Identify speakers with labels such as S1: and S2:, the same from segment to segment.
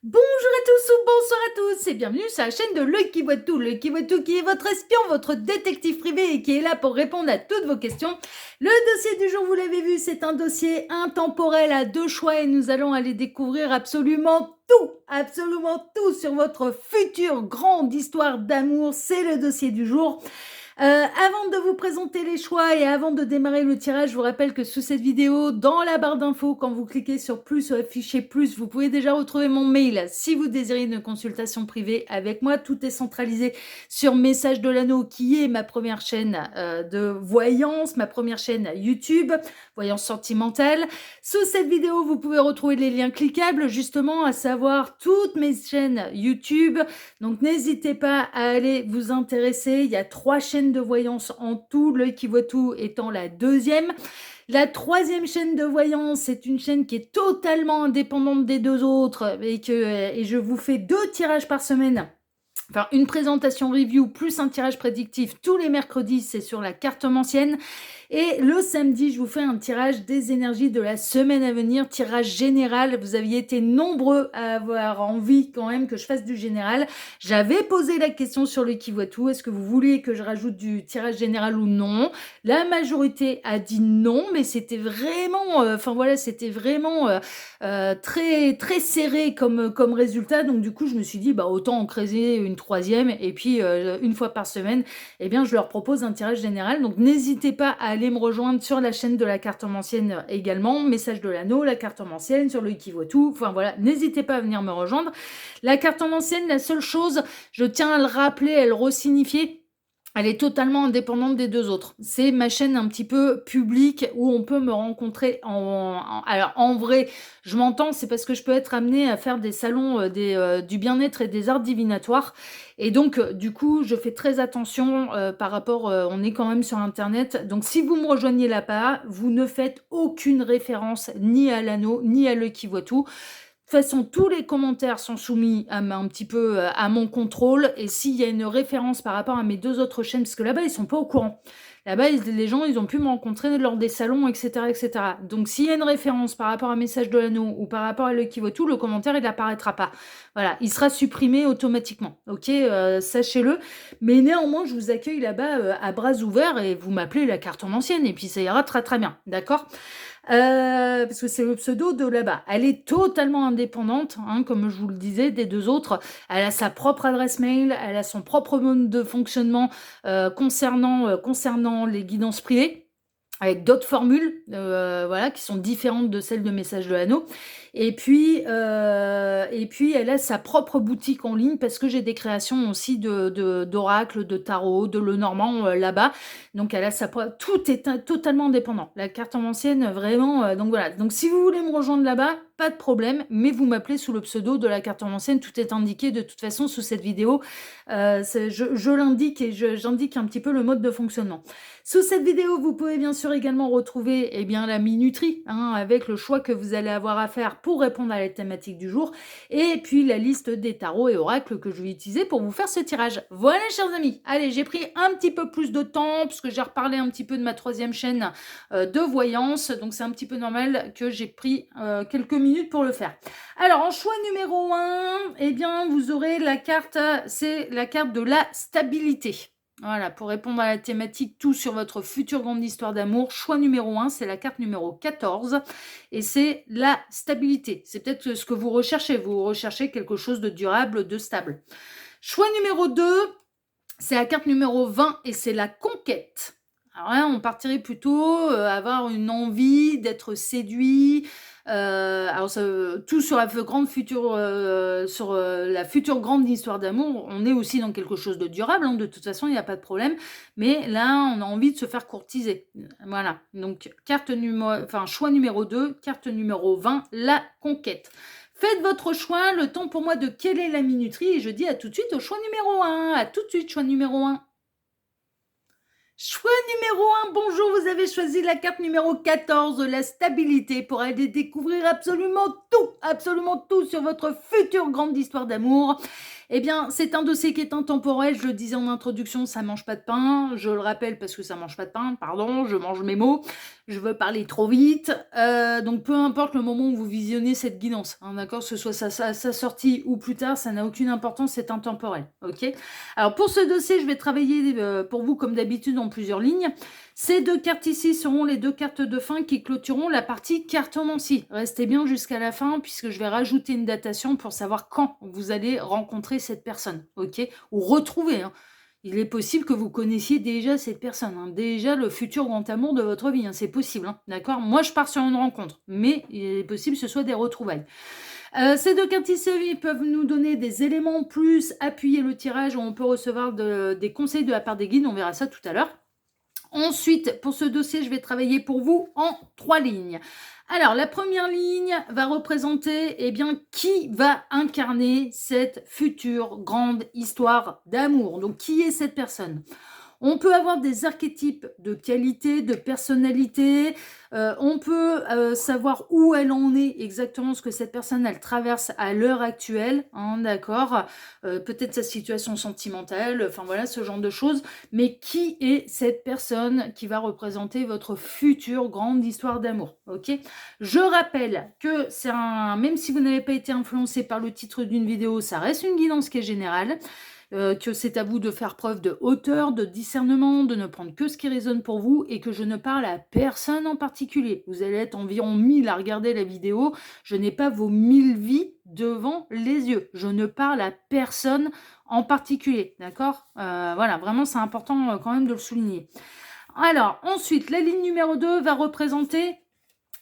S1: Bonjour à tous ou bonsoir à tous et bienvenue sur la chaîne de L'Oeil qui voit tout. L'Oeil qui voit tout qui est votre espion, votre détective privé et qui est là pour répondre à toutes vos questions. Le dossier du jour, vous l'avez vu, c'est un dossier intemporel à deux choix et nous allons aller découvrir absolument tout sur votre future grande histoire d'amour. C'est le dossier du jour. Avant de vous présenter les choix et avant de démarrer le tirage, je vous rappelle que sous cette vidéo, dans la barre d'infos, quand vous cliquez sur plus ou afficher plus, vous pouvez déjà retrouver mon mail si vous désirez une consultation privée avec moi. Tout est centralisé sur Message de l'Anneau, qui est ma première chaîne de voyance, ma première chaîne YouTube, voyance sentimentale. Sous cette vidéo, vous pouvez retrouver les liens cliquables, justement, à savoir toutes mes chaînes YouTube. Donc n'hésitez pas à aller vous intéresser. Il y a 3 chaînes de voyance en tout, L'Oeil qui voit tout étant la deuxième. La troisième chaîne de voyance, c'est une chaîne qui est totalement indépendante des deux autres et je vous fais 2 tirages par semaine. Enfin, une présentation review plus un tirage prédictif tous les mercredis, c'est sur la cartomancienne. Et le samedi, je vous fais un tirage des énergies de la semaine à venir, tirage général. Vous aviez été nombreux à avoir envie quand même que je fasse du général. J'avais posé la question sur le qui voit tout. Est-ce que vous vouliez que je rajoute du tirage général ou non? La majorité a dit non, mais c'était vraiment, très très serré comme résultat. Donc du coup, je me suis dit, bah autant en créer une troisième et puis une fois par semaine, eh bien, je leur propose un tirage général. Donc n'hésitez pas à aller me rejoindre sur la chaîne de la cartomancienne également, Message de l'Anneau, la cartomancienne, sur L'Oeil qui voit tout. Enfin voilà, n'hésitez pas à venir me rejoindre. La cartomancienne, la seule chose, je tiens à le rappeler, à le resignifier. Elle est totalement indépendante des deux autres. C'est ma chaîne un petit peu publique où on peut me rencontrer alors en vrai, je m'entends, c'est parce que je peux être amenée à faire des salons du bien-être et des arts divinatoires. Et donc, du coup, je fais très attention par rapport, on est quand même sur Internet. Donc, si vous me rejoignez là-bas, vous ne faites aucune référence ni à l'anneau, ni à L'Oeil qui voit tout. De toute façon, tous les commentaires sont soumis un petit peu à mon contrôle. Et s'il y a une référence par rapport à mes 2 autres chaînes, parce que là-bas, ils sont pas au courant. Là-bas, les gens, ils ont pu me rencontrer lors des salons, etc., etc. Donc, s'il y a une référence par rapport à Message de l'Anneau ou par rapport à L'Oeil qui voit tout, le commentaire, il n'apparaîtra pas. Voilà, il sera supprimé automatiquement. Ok, sachez-le. Mais néanmoins, je vous accueille là-bas à bras ouverts et vous m'appelez la cartomancienne et puis ça ira très très bien. D'accord? Parce que c'est le pseudo de là-bas. Elle est totalement indépendante, hein, comme je vous le disais, des deux autres. Elle a sa propre adresse mail, elle a son propre mode de fonctionnement concernant les guidances privées, avec d'autres formules, voilà, qui sont différentes de celles de Message de l'Anneau. Et puis, elle a sa propre boutique en ligne parce que j'ai des créations aussi d'oracles, de tarot, de Lenormand là-bas. Donc, tout est totalement indépendant. La cartomancienne, vraiment. Donc voilà. Donc, si vous voulez me rejoindre là-bas, pas de problème, mais vous m'appelez sous le pseudo de la cartomancienne. Tout est indiqué de toute façon sous cette vidéo. Je l'indique et j'indique un petit peu le mode de fonctionnement. Sous cette vidéo, vous pouvez bien sûr également retrouver la minuterie, hein, avec le choix que vous allez avoir à faire pour répondre à la thématique du jour, et puis la liste des tarots et oracles que je vais utiliser pour vous faire ce tirage. Voilà, chers amis. Allez, j'ai pris un petit peu plus de temps, parce que j'ai reparlé un petit peu de ma troisième chaîne de voyance, donc c'est un petit peu normal que j'ai pris quelques minutes pour le faire. Alors, en choix numéro 1, vous aurez la carte, c'est la carte de la stabilité. Voilà, pour répondre à la thématique tout sur votre future grande histoire d'amour, choix numéro 1, c'est la carte numéro 14 et c'est la stabilité. C'est peut-être ce que vous recherchez quelque chose de durable, de stable. Choix numéro 2, c'est la carte numéro 20 et c'est la conquête. Alors là, on partirait plutôt avoir une envie d'être séduit. Tout sur la future grande histoire d'amour, on est aussi dans quelque chose de durable, hein, de toute façon, il n'y a pas de problème. Mais là, on a envie de se faire courtiser. Voilà. Donc, choix numéro 2, carte numéro 20, la conquête. Faites votre choix, le temps pour moi de quelle est la minuterie, et je dis à tout de suite au choix numéro 1. À tout de suite, choix numéro 1. Choix numéro 1, bonjour, vous avez choisi la carte numéro 14, la stabilité, pour aller découvrir absolument tout sur votre future grande histoire d'amour. C'est un dossier qui est intemporel, je le disais en introduction, ça mange pas de pain, je le rappelle parce que ça mange pas de pain, pardon, je mange mes mots. je veux parler trop vite. Donc peu importe le moment où vous visionnez cette guidance, hein, d'accord, que ce soit sa sortie ou plus tard, ça n'a aucune importance, c'est intemporel. Ok. Alors pour ce dossier, je vais travailler pour vous comme d'habitude en plusieurs lignes. Ces deux cartes ici seront les deux cartes de fin qui clôtureront la partie cartomancie. Restez bien jusqu'à la fin puisque je vais rajouter une datation pour savoir quand vous allez rencontrer cette personne, ok, ou retrouver. Hein. Il est possible que vous connaissiez déjà cette personne, hein, déjà le futur grand amour de votre vie, hein, c'est possible, hein, d'accord. Moi, je pars sur une rencontre, mais il est possible que ce soit des retrouvailles. Ces deux cartes ici peuvent nous donner des éléments plus, appuyer le tirage, où on peut recevoir des conseils de la part des guides, on verra ça tout à l'heure. Ensuite, pour ce dossier, je vais travailler pour vous en 3 lignes. Alors, la première ligne va représenter, eh bien, qui va incarner cette future grande histoire d'amour. Donc, qui est cette personne ? On peut avoir des archétypes de qualité, de personnalité. On peut savoir où elle en est exactement, ce que cette personne, elle traverse à l'heure actuelle, hein, d'accord. Peut-être sa situation sentimentale, enfin voilà, ce genre de choses. Mais qui est cette personne qui va représenter votre future grande histoire d'amour, ok. Je rappelle que c'est même si vous n'avez pas été influencé par le titre d'une vidéo, ça reste une guidance qui est générale. Que c'est à vous de faire preuve de hauteur, de discernement, de ne prendre que ce qui résonne pour vous et que je ne parle à personne en particulier. Vous allez être environ 1000 à regarder la vidéo. Je n'ai pas vos 1000 vies devant les yeux. Je ne parle à personne en particulier, d'accord. Voilà, vraiment c'est important quand même de le souligner. Alors, ensuite, la ligne numéro 2 va représenter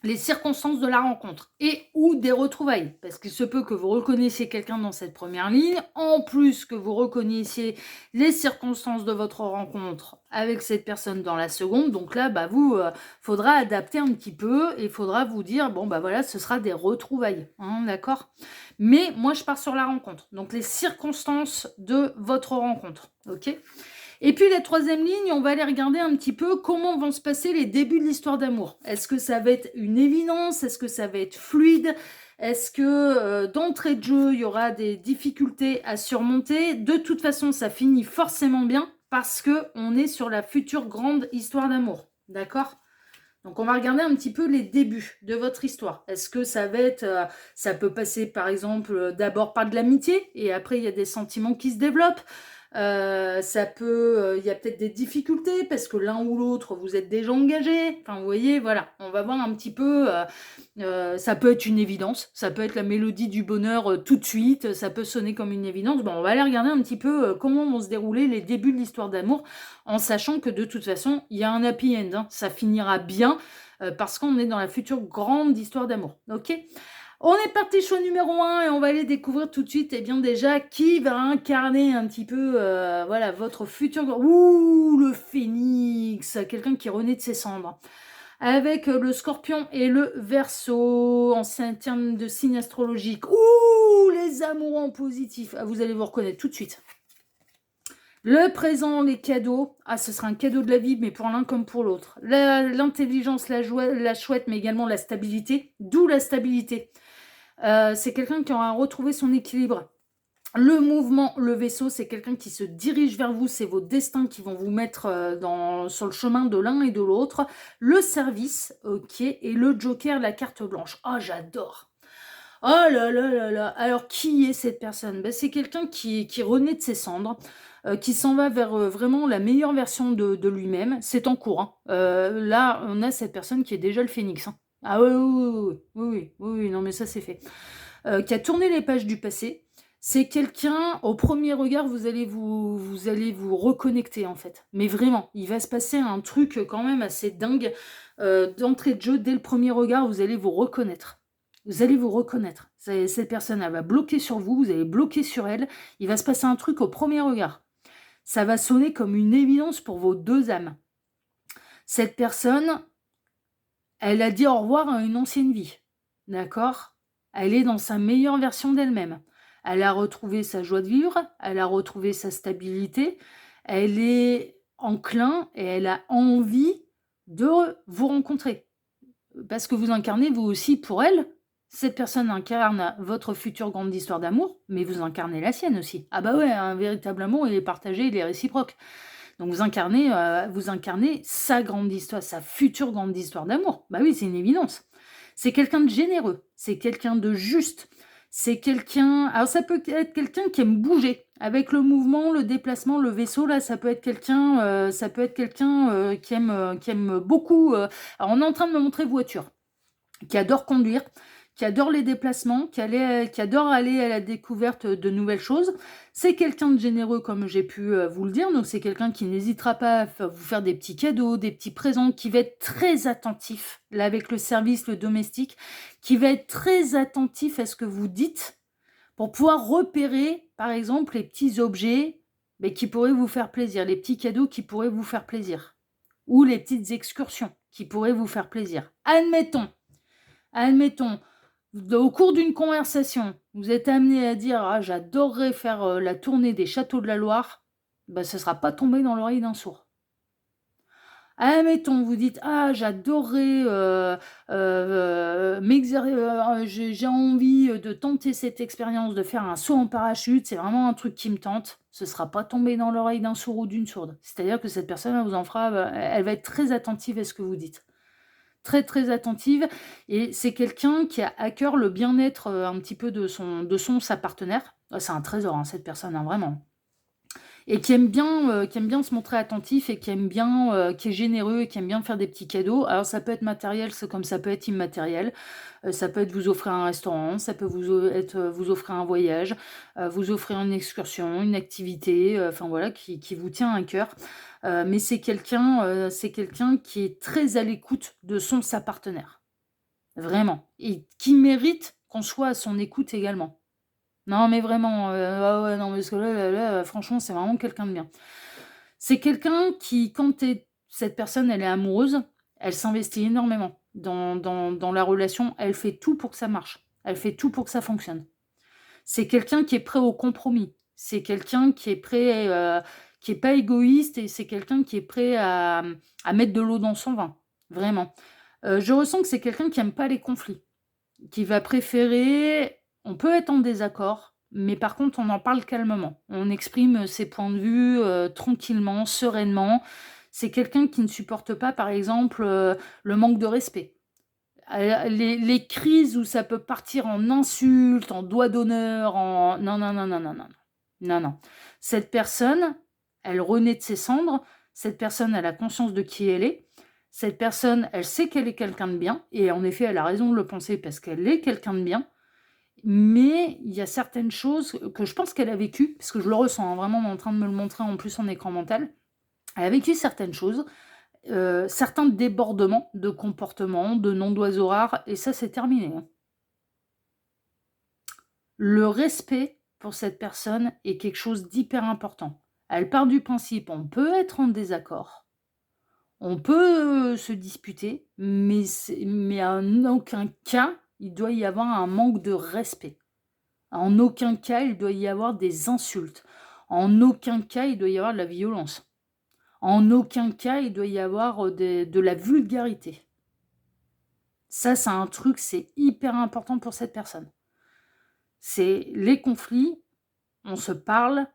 S1: les circonstances de la rencontre et ou des retrouvailles, parce qu'il se peut que vous reconnaissiez quelqu'un dans cette première ligne, en plus que vous reconnaissiez les circonstances de votre rencontre avec cette personne dans la seconde, donc là, vous, faudra adapter un petit peu, et il faudra vous dire, bon, voilà, ce sera des retrouvailles, hein, d'accord. Mais moi, je pars sur la rencontre, donc les circonstances de votre rencontre, ok. Et puis la troisième ligne, on va aller regarder un petit peu comment vont se passer les débuts de l'histoire d'amour. Est-ce que ça va être une évidence? Est-ce que ça va être fluide? Est-ce que d'entrée de jeu, il y aura des difficultés à surmonter? De toute façon, ça finit forcément bien parce qu'on est sur la future grande histoire d'amour. D'accord? Donc on va regarder un petit peu les débuts de votre histoire. Est-ce que ça va être, ça peut passer par exemple d'abord par de l'amitié et après il y a des sentiments qui se développent. Ça peut, il y a peut-être des difficultés parce que l'un ou l'autre vous êtes déjà engagés. Enfin, vous voyez, voilà, on va voir un petit peu. Ça peut être une évidence, ça peut être la mélodie du bonheur tout de suite, ça peut sonner comme une évidence. Bon, on va aller regarder un petit peu comment vont se dérouler les débuts de l'histoire d'amour, en sachant que de toute façon, il y a un happy end. Hein, ça finira bien parce qu'on est dans la future grande histoire d'amour. Ok. On est parti choix numéro 1 et on va aller découvrir tout de suite, bien déjà, qui va incarner un petit peu, voilà, votre futur... Ouh, le phénix, quelqu'un qui renaît de ses cendres. Avec le scorpion et le verseau, en termes de signe astrologique. Ouh, les amours en positif. Ah, vous allez vous reconnaître tout de suite. Le présent, les cadeaux. Ah, ce sera un cadeau de la vie, mais pour l'un comme pour l'autre. L'intelligence, la chouette, mais également la stabilité. D'où la stabilité. C'est quelqu'un qui aura retrouvé son équilibre. Le mouvement, le vaisseau, c'est quelqu'un qui se dirige vers vous, c'est vos destins qui vont vous mettre sur le chemin de l'un et de l'autre. Le service, ok, et le joker, la carte blanche. Oh, j'adore. Oh là là là là. Alors, qui est cette personne? C'est quelqu'un qui renaît de ses cendres, qui s'en va vers vraiment la meilleure version de lui-même. C'est en cours. Hein. Là, on a cette personne qui est déjà le phénix. Hein. Ah oui, non mais ça c'est fait. Qui a tourné les pages du passé. C'est quelqu'un, au premier regard, vous allez vous reconnecter en fait. Mais vraiment, il va se passer un truc quand même assez dingue. D'entrée de jeu, dès le premier regard, vous allez vous reconnaître. Vous allez vous reconnaître. Cette personne, elle va bloquer sur vous, vous allez bloquer sur elle. Il va se passer un truc au premier regard. Ça va sonner comme une évidence pour vos deux âmes. Cette personne... Elle a dit au revoir à une ancienne vie, d'accord? Elle est dans sa meilleure version d'elle-même. Elle a retrouvé sa joie de vivre, elle a retrouvé sa stabilité, elle est enclin et elle a envie de vous rencontrer. Parce que vous incarnez vous aussi pour elle. Cette personne incarne votre future grande histoire d'amour, mais vous incarnez la sienne aussi. Ah bah ouais, un véritable amour, il est partagé, il est réciproque. Donc vous incarnez sa grande histoire, sa future grande histoire d'amour. Bah oui, c'est une évidence. C'est quelqu'un de généreux, c'est quelqu'un de juste, c'est quelqu'un... Alors ça peut être quelqu'un qui aime bouger. Avec le mouvement, le déplacement, le vaisseau, là, ça peut être quelqu'un qui aime beaucoup... Alors on est en train de me montrer voiture, qui adore conduire, qui adore les déplacements, qui adore aller à la découverte de nouvelles choses. C'est quelqu'un de généreux, comme j'ai pu vous le dire. Donc, c'est quelqu'un qui n'hésitera pas à vous faire des petits cadeaux, des petits présents, qui va être très attentif, là, avec le service, le domestique, qui va être très attentif à ce que vous dites pour pouvoir repérer, par exemple, les petits objets qui pourraient vous faire plaisir, les petits cadeaux qui pourraient vous faire plaisir, ou les petites excursions qui pourraient vous faire plaisir. Admettons, au cours d'une conversation, vous êtes amené à dire « Ah, j'adorerais faire la tournée des châteaux de la Loire », ben, ce ne sera pas tombé dans l'oreille d'un sourd. Admettons, vous dites « Ah, j'adorerais j'ai envie de tenter cette expérience, de faire un saut en parachute, c'est vraiment un truc qui me tente », ce ne sera pas tombé dans l'oreille d'un sourd ou d'une sourde. C'est-à-dire que cette personne, elle va être très attentive à ce que vous dites. Très très attentive, et c'est quelqu'un qui a à cœur le bien-être un petit peu de sa partenaire. C'est un trésor, hein, cette personne, hein, vraiment. Et qui aime bien se montrer attentif, et qui est généreux, et qui aime bien faire des petits cadeaux. Alors ça peut être matériel, c'est comme ça peut être immatériel. Ça peut être vous offrir un restaurant, ça peut vous offrir un voyage, vous offrir une excursion, une activité, enfin voilà, qui vous tient à cœur. Mais c'est quelqu'un qui est très à l'écoute de sa partenaire. Vraiment. Et qui mérite qu'on soit à son écoute également. Non, mais vraiment, ah ouais, non, parce que là, franchement, c'est vraiment quelqu'un de bien. C'est quelqu'un qui, cette personne, elle est amoureuse, elle s'investit énormément dans la relation, elle fait tout pour que ça marche, elle fait tout pour que ça fonctionne. C'est quelqu'un qui est prêt au compromis, c'est quelqu'un qui est prêt, qui est pas égoïste, et c'est quelqu'un qui est prêt à mettre de l'eau dans son vin, vraiment. Je ressens que c'est quelqu'un qui aime pas les conflits, qui va préférer... On peut être en désaccord, mais par contre, on en parle calmement. On exprime ses points de vue tranquillement, sereinement. C'est quelqu'un qui ne supporte pas, par exemple, le manque de respect. Les crises où ça peut partir en insultes, en doigts d'honneur, en... Non, non, non, non, non, non. Non, non. Cette personne, elle renaît de ses cendres. Cette personne, elle a conscience de qui elle est. Cette personne, elle sait qu'elle est quelqu'un de bien. Et en effet, elle a raison de le penser parce qu'elle est quelqu'un de bien. Mais il y a certaines choses que je pense qu'elle a vécues, parce que je le ressens, hein, vraiment, on est en train de me le montrer en plus en écran mental. Elle a vécu certaines choses, certains débordements de comportement, de noms d'oiseaux rares, et ça, c'est terminé. Hein. Le respect pour cette personne est quelque chose d'hyper important. Elle part du principe, on peut être en désaccord, on peut se disputer, mais en aucun cas, il doit y avoir un manque de respect. En aucun cas, il doit y avoir des insultes. En aucun cas, il doit y avoir de la violence. En aucun cas, il doit y avoir de la vulgarité. Ça, c'est un truc, c'est hyper important pour cette personne. C'est les conflits, on se parle,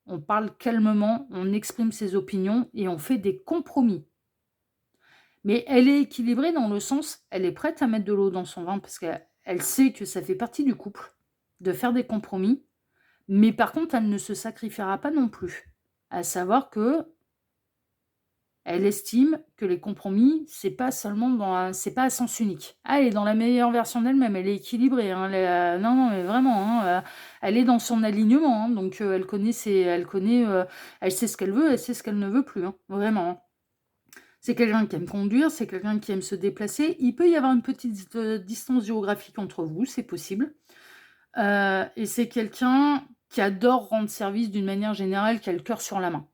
S1: on parle calmement, on exprime ses opinions et on fait des compromis. Mais elle est équilibrée dans le sens, elle est prête à mettre de l'eau dans son vin parce qu'elle sait que ça fait partie du couple, de faire des compromis. Mais par contre, elle ne se sacrifiera pas non plus. À savoir que elle estime que les compromis, c'est pas seulement c'est pas à sens unique. Ah, elle est dans la meilleure version d'elle-même, elle est équilibrée. Hein, non, non, mais vraiment, hein, elle est dans son alignement. Hein, donc elle sait ce qu'elle veut, elle sait ce qu'elle ne veut plus. Hein, vraiment. Hein. C'est quelqu'un qui aime conduire, c'est quelqu'un qui aime se déplacer. Il peut y avoir une petite distance géographique entre vous, c'est possible. Et c'est quelqu'un qui adore rendre service d'une manière générale, qui a le cœur sur la main.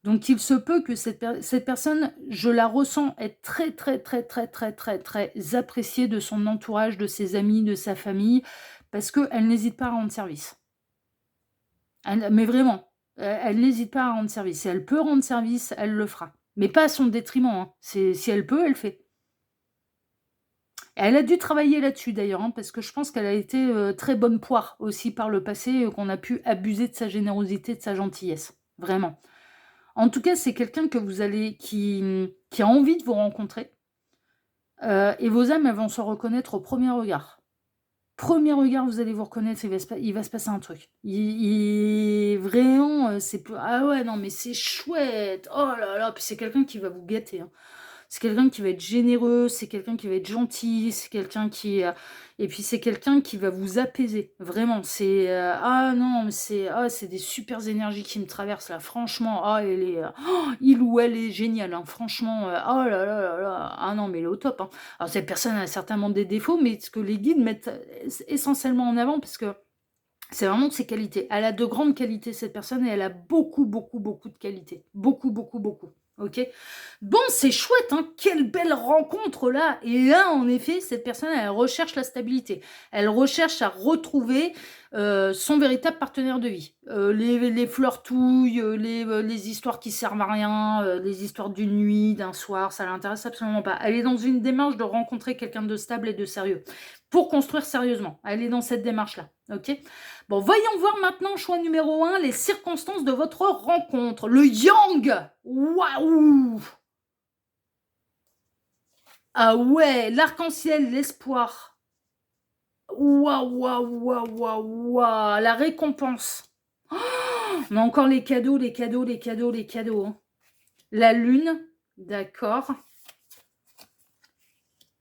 S1: Donc il se peut que cette personne, je la ressens être très très très très très très très appréciée de son entourage, de ses amis, de sa famille, parce qu'elle n'hésite pas à rendre service. Mais vraiment, elle n'hésite pas à rendre service. Si elle peut rendre service, elle le fera. Mais pas à son détriment. Hein. Si elle peut, elle fait. Elle a dû travailler là-dessus d'ailleurs, hein, parce que je pense qu'elle a été très bonne poire aussi par le passé, qu'on a pu abuser de sa générosité, de sa gentillesse. Vraiment. En tout cas, c'est quelqu'un que qui a envie de vous rencontrer. Et vos âmes, elles vont se reconnaître au premier regard. Premier regard, vous allez vous reconnaître, il va se passer un truc. Vraiment, ah ouais, non, mais c'est chouette. Oh là là, puis c'est quelqu'un qui va vous gâter, hein. C'est quelqu'un qui va être généreux, c'est quelqu'un qui va être gentil, c'est quelqu'un et puis c'est quelqu'un qui va vous apaiser. Vraiment, ah non, mais c'est des super énergies qui me traversent là. Franchement, il ou elle est génial, hein. Franchement, oh là là là là. Ah non, mais il est au top, hein. Alors cette personne a certainement des défauts, mais ce que les guides mettent essentiellement en avant, parce que c'est vraiment de ses qualités. Elle a de grandes qualités, cette personne, et elle a beaucoup, beaucoup, beaucoup de qualités. Beaucoup, beaucoup, beaucoup. Ok. Bon, c'est chouette, hein. Quelle belle rencontre là. Et là, en effet, cette personne, elle recherche la stabilité. Elle recherche à retrouver son véritable partenaire de vie. Les flirtouilles, les histoires qui servent à rien, les histoires d'une nuit, d'un soir, ça l'intéresse absolument pas. Elle est dans une démarche de rencontrer quelqu'un de stable et de sérieux pour construire sérieusement. Elle est dans cette démarche-là. Ok. Bon, voyons voir maintenant, choix numéro 1, les circonstances de votre rencontre. Le yang. Waouh. Ah ouais, l'arc-en-ciel, l'espoir. Waouh, waouh, waouh, waouh, waouh. La récompense. Oh, on a encore les cadeaux, les cadeaux, les cadeaux, les cadeaux, hein. La lune, d'accord.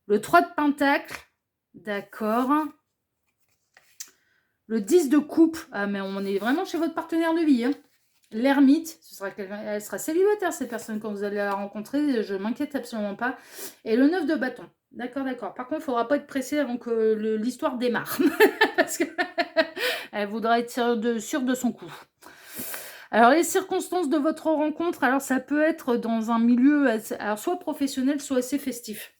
S1: Le 3 de pentacle, d'accord. Le 10 de coupe, ah mais on est vraiment chez votre partenaire de vie, hein. L'ermite, elle sera célibataire cette personne quand vous allez la rencontrer, je m'inquiète absolument pas. Et le 9 de bâton, d'accord, d'accord. Par contre, il ne faudra pas être pressé avant que l'histoire démarre, parce qu'elle voudra être sûre de son coup. Alors, les circonstances de votre rencontre, alors ça peut être dans un milieu alors, soit professionnel, soit assez festif.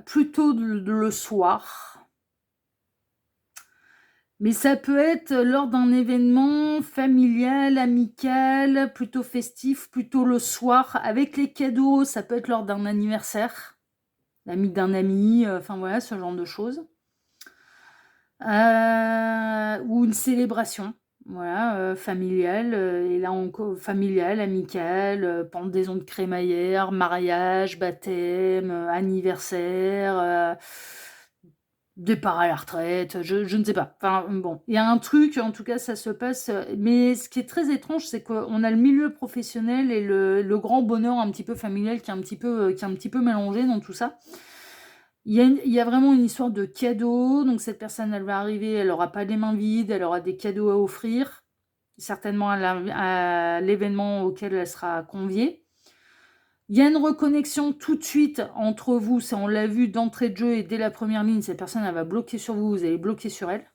S1: Plutôt le soir. Mais ça peut être lors d'un événement familial, amical, plutôt festif, plutôt le soir, avec les cadeaux. Ça peut être lors d'un anniversaire, l'ami d'un ami, enfin voilà, ce genre de choses. Ou une célébration, voilà, familiale. Et là encore, familiale, amicale, pendaison de crémaillère, mariage, baptême, anniversaire. Départ à la retraite, je ne sais pas. Enfin, bon, il y a un truc, en tout cas, ça se passe. Mais ce qui est très étrange, c'est qu'on a le milieu professionnel et le grand bonheur un petit peu familial qui est un petit peu mélangé dans tout ça. Il y a vraiment une histoire de cadeaux. Donc, cette personne, elle va arriver, elle n'aura pas les mains vides, elle aura des cadeaux à offrir, certainement à l'événement auquel elle sera conviée. Il y a une reconnexion tout de suite entre vous, ça on l'a vu d'entrée de jeu et dès la première ligne, cette personne elle va bloquer sur vous, vous allez bloquer sur elle.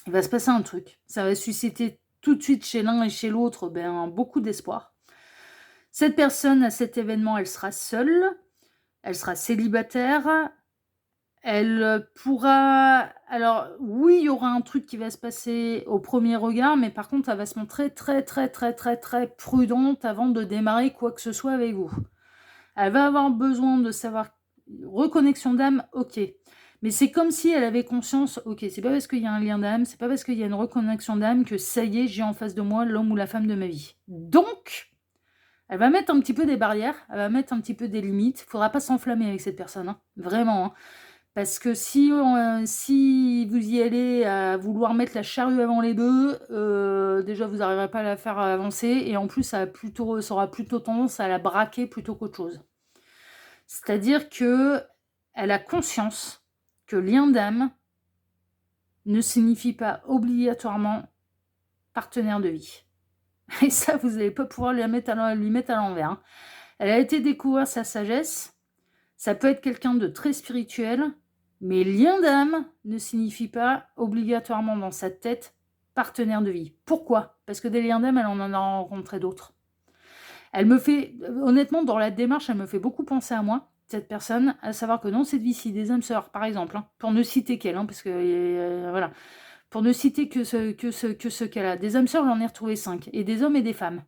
S1: Il va se passer un truc, ça va susciter tout de suite chez l'un et chez l'autre beaucoup d'espoir. Cette personne à cet événement, elle sera seule, elle sera célibataire, elle pourra... Alors oui, il y aura un truc qui va se passer au premier regard, mais par contre, elle va se montrer très très très très très prudente avant de démarrer quoi que ce soit avec vous. Elle va avoir besoin de savoir, reconnexion d'âme, ok. Mais c'est comme si elle avait conscience, ok, c'est pas parce qu'il y a un lien d'âme, c'est pas parce qu'il y a une reconnexion d'âme que ça y est, j'ai en face de moi l'homme ou la femme de ma vie. Donc, elle va mettre un petit peu des barrières, elle va mettre un petit peu des limites. Il faudra pas s'enflammer avec cette personne, hein, vraiment. Hein. Parce que si vous y allez à vouloir mettre la charrue avant les bœufs, déjà vous n'arriverez pas à la faire avancer, et en plus ça aura plutôt tendance à la braquer plutôt qu'autre chose. C'est-à-dire que elle a conscience que lien d'âme ne signifie pas obligatoirement partenaire de vie. Et ça, vous n'allez pas pouvoir lui mettre à l'envers. Hein. Elle a été découvrir sa sagesse. Ça peut être quelqu'un de très spirituel, mais lien d'âme ne signifie pas obligatoirement dans sa tête partenaire de vie. Pourquoi ? Parce que des liens d'âme, elle en a rencontré d'autres. Elle me fait, honnêtement, dans la démarche, elle me fait beaucoup penser à moi, cette personne, à savoir que dans cette vie-ci, des âmes sœurs, par exemple, hein, pour ne citer qu'elle, hein, parce que, voilà, pour ne citer que ce qu'elle a. Des âmes sœurs, j'en ai retrouvé 5, et des hommes et des femmes.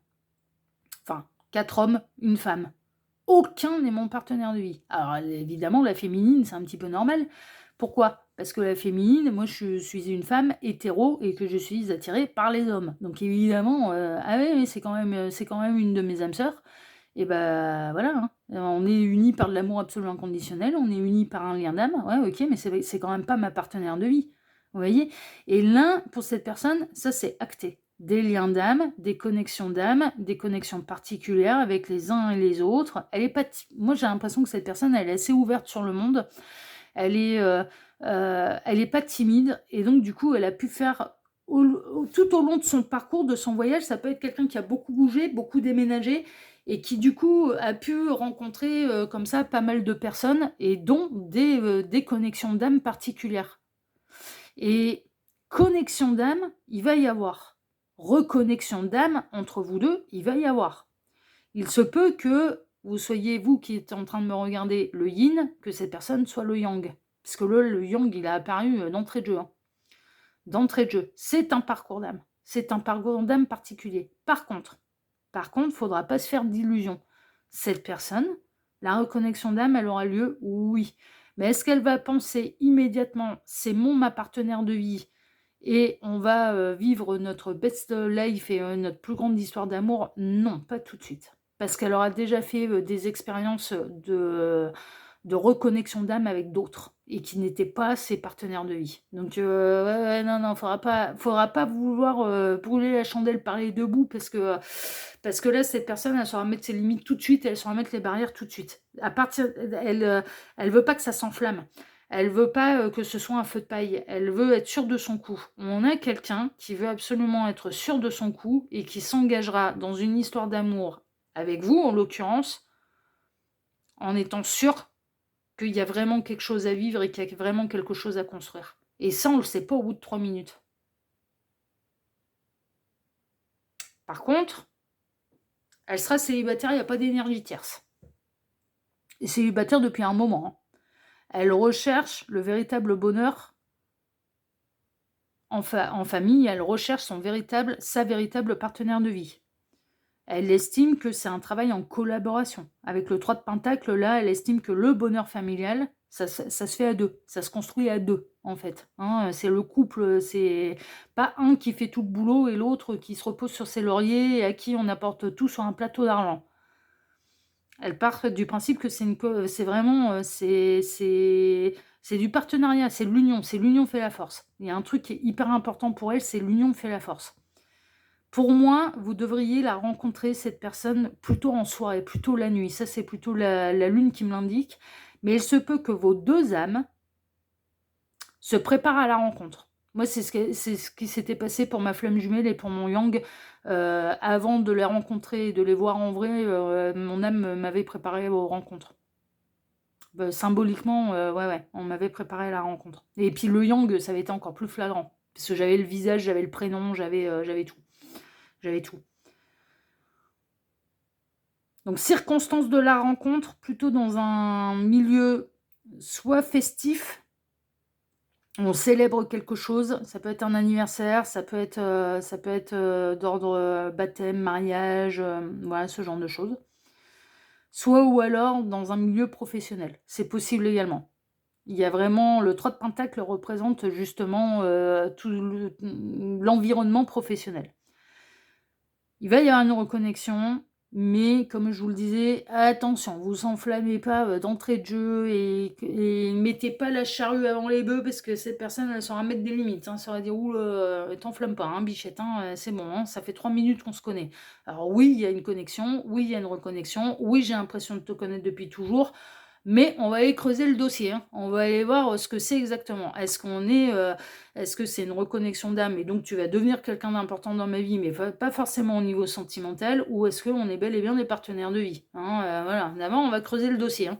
S1: Enfin, 4 hommes, une femme. aucun n'est mon partenaire de vie. Alors évidemment, la féminine, c'est un petit peu normal. Pourquoi? Parce que la féminine, moi je suis une femme hétéro et que je suis attirée par les hommes. Donc évidemment, ah ouais, c'est quand même une de mes âmes sœurs. Et bah voilà, hein. On est unis par de l'amour absolu inconditionnel, on est unis par un lien d'âme, ouais ok, mais c'est quand même pas ma partenaire de vie. Vous voyez? Et l'un, pour cette personne, ça c'est acté. Des liens d'âme, des connexions particulières avec les uns et les autres. Elle est pas Moi j'ai l'impression que cette personne, elle est assez ouverte sur le monde. Elle est pas timide et donc du coup elle a pu faire tout au long de son parcours, de son voyage, ça peut être quelqu'un qui a beaucoup bougé, beaucoup déménagé et qui du coup a pu rencontrer comme ça pas mal de personnes et dont des connexions d'âme particulières. Et connexion d'âme, il va y avoir. Reconnexion d'âme entre vous deux, il va y avoir. Il se peut que vous soyez, vous qui êtes en train de me regarder, le yin, que cette personne soit le yang. Parce que le yang, il a apparu d'entrée de jeu. Hein. D'entrée de jeu. C'est un parcours d'âme. C'est un parcours d'âme particulier. Par contre, il ne faudra pas se faire d'illusions. Cette personne, la reconnexion d'âme, elle aura lieu, oui. Mais est-ce qu'elle va penser immédiatement, c'est ma partenaire de vie, et on va vivre notre best life et notre plus grande histoire d'amour? Non, pas tout de suite. Parce qu'elle aura déjà fait des expériences de reconnexion d'âme avec d'autres et qui n'étaient pas ses partenaires de vie. Donc, ouais, non, faudra pas vouloir brûler la chandelle par les deux bouts parce que là, cette personne, elle saura mettre ses limites tout de suite, elle saura mettre les barrières tout de suite. Elle veut pas que ça s'enflamme. Elle veut pas que ce soit un feu de paille. Elle veut être sûre de son coup. On a quelqu'un qui veut absolument être sûr de son coup et qui s'engagera dans une histoire d'amour avec vous, en l'occurrence, en étant sûr qu'il y a vraiment quelque chose à vivre et qu'il y a vraiment quelque chose à construire. Et ça, on le sait pas au bout de 3 minutes. Par contre, elle sera célibataire, il n'y a pas d'énergie tierce. Et célibataire depuis un moment. Hein. Elle recherche le véritable bonheur en famille, elle recherche sa véritable partenaire de vie. Elle estime que c'est un travail en collaboration. Avec le 3 de Pentacle, là, elle estime que le bonheur familial, ça se fait à deux. Ça se construit à deux, en fait. Hein, c'est le couple, c'est pas un qui fait tout le boulot et l'autre qui se repose sur ses lauriers et à qui on apporte tout sur un plateau d'argent. Elle part du principe que c'est vraiment du partenariat, c'est de l'union. C'est l'union fait la force. Il y a un truc qui est hyper important pour elle, c'est l'union fait la force. Pour moi, vous devriez la rencontrer, cette personne, plutôt en soirée, plutôt la nuit. Ça, c'est plutôt la lune qui me l'indique. Mais il se peut que vos deux âmes se préparent à la rencontre. Moi, c'est ce qui s'était passé pour ma flamme jumelle et pour mon yang. Avant de les rencontrer et de les voir en vrai, mon âme m'avait préparé aux rencontres. Symboliquement, ouais, on m'avait préparé à la rencontre. Et puis le yang, ça avait été encore plus flagrant. Parce que j'avais le visage, j'avais le prénom, j'avais tout. J'avais tout. Donc, circonstance de la rencontre, plutôt dans un milieu soit festif, on célèbre quelque chose, ça peut être un anniversaire, ça peut être d'ordre baptême, mariage, voilà, ce genre de choses. Soit ou alors dans un milieu professionnel, c'est possible également. Il y a vraiment, le 3 de Pentacle représente justement tout l'environnement professionnel. Il va y avoir une reconnexion, mais comme je vous le disais, attention, vous enflammez pas d'entrée de jeu et mettez pas la charrue avant les bœufs parce que cette personne, elle saura mettre des limites. Hein, ça va dire, t'enflamme pas, hein, bichette, hein, c'est bon, hein, ça fait 3 minutes qu'on se connaît. Alors oui, il y a une connexion, oui, il y a une reconnexion, oui, j'ai l'impression de te connaître depuis toujours, mais on va aller creuser le dossier, hein. On va aller voir ce que c'est exactement. Est-ce que c'est une reconnexion d'âme et donc tu vas devenir quelqu'un d'important dans ma vie, mais pas forcément au niveau sentimental, ou est-ce qu'on est bel et bien des partenaires de vie, hein, voilà, d'abord on va creuser le dossier. Hein.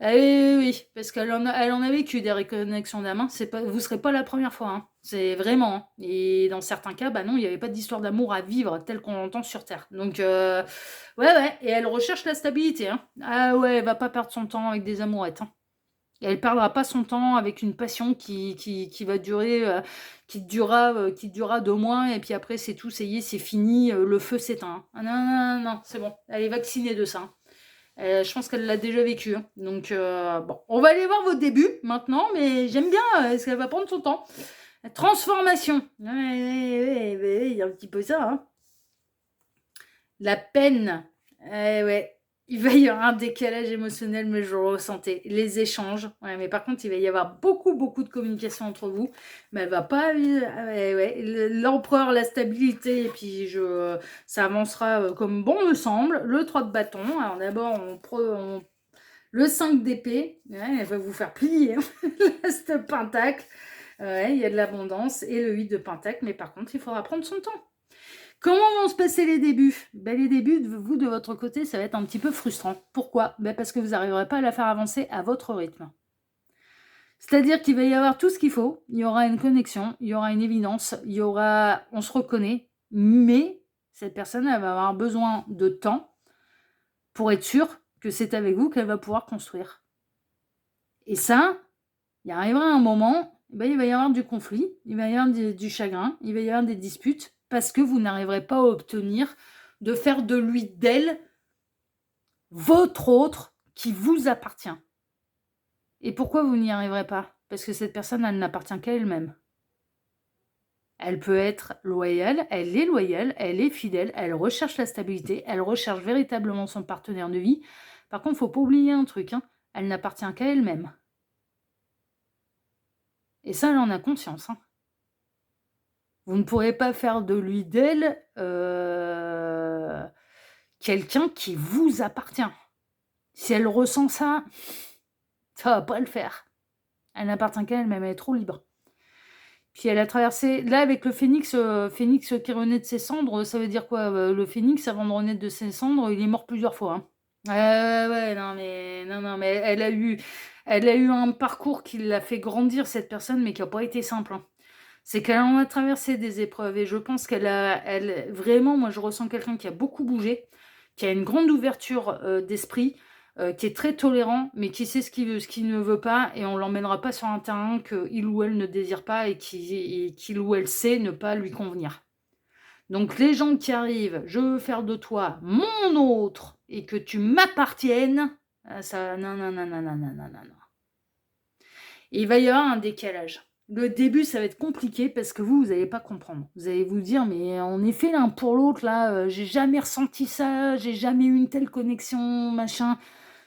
S1: Oui, parce qu'elle en a vécu des reconnexions d'âme, hein. Vous serez pas la première fois, hein. C'est vraiment. Hein. Et dans certains cas, bah non, il n'y avait pas d'histoire d'amour à vivre telle qu'on l'entend sur Terre. Donc, ouais, et elle recherche la stabilité. Hein. Ah ouais, elle va pas perdre son temps avec des amourettes. Hein. Et elle perdra pas son temps avec une passion qui va durer, qui durera 2 mois, et puis après c'est fini, le feu s'éteint. Hein. Ah non, c'est bon, elle est vaccinée de ça. Hein. Je pense qu'elle l'a déjà vécu, hein. Donc, bon, on va aller voir vos débuts maintenant, mais j'aime bien, parce qu'elle va prendre son temps. La transformation. Ouais, il y a un petit peu ça, hein. La peine. Ouais. Il va y avoir un décalage émotionnel, mais je le ressentais. Les échanges. Ouais, mais par contre, il va y avoir beaucoup, beaucoup de communication entre vous. Mais elle va pas. Ouais. L'empereur, la stabilité, et puis ça avancera comme bon me semble. Le 3 de bâton. Alors d'abord, le 5 d'épée. Ouais, elle va vous faire plier. Hein. L'as pentacle. Ouais, il y a de l'abondance. Et le 8 de pentacle. Mais par contre, il faudra prendre son temps. Comment vont se passer les débuts? Les débuts, vous, de votre côté, ça va être un petit peu frustrant. Pourquoi? Parce que vous n'arriverez pas à la faire avancer à votre rythme. C'est-à-dire qu'il va y avoir tout ce qu'il faut, il y aura une connexion, il y aura une évidence, on se reconnaît, mais cette personne, elle va avoir besoin de temps pour être sûre que c'est avec vous qu'elle va pouvoir construire. Et ça, il arrivera un moment, il va y avoir du conflit, il va y avoir du chagrin, il va y avoir des disputes, parce que vous n'arriverez pas à obtenir de faire de lui, d'elle, votre autre qui vous appartient. Et pourquoi vous n'y arriverez pas? Parce que cette personne, elle n'appartient qu'à elle-même. Elle peut être loyale, elle est fidèle, elle recherche la stabilité, elle recherche véritablement son partenaire de vie. Par contre, il ne faut pas oublier un truc, hein, elle n'appartient qu'à elle-même. Et ça, elle en a conscience. Hein. Vous ne pourrez pas faire de lui, d'elle, quelqu'un qui vous appartient. Si elle ressent ça, ça va pas le faire. Elle n'appartient qu'à elle-même, elle est trop libre. Puis elle a traversé... Là, avec le phénix qui renaît de ses cendres, ça veut dire quoi? Le phénix, avant de renaître de ses cendres, il est mort plusieurs fois. Hein. Ouais, non, mais elle a eu un parcours qui l'a fait grandir, cette personne, mais qui n'a pas été simple. Hein. C'est qu'elle en a traversé des épreuves, et je pense vraiment, moi, je ressens quelqu'un qui a beaucoup bougé, qui a une grande ouverture d'esprit, qui est très tolérant, mais qui sait ce qu'il veut, ce qu'il ne veut pas, et on l'emmènera pas sur un terrain qu'il ou elle ne désire pas et qu'il ou elle sait ne pas lui convenir. Donc les gens qui arrivent, je veux faire de toi mon autre et que tu m'appartiennes, ça, non. Et il va y avoir un décalage. Le début, ça va être compliqué parce que vous n'allez pas comprendre. Vous allez vous dire, mais en effet, l'un pour l'autre, là, j'ai jamais ressenti ça, j'ai jamais eu une telle connexion, machin.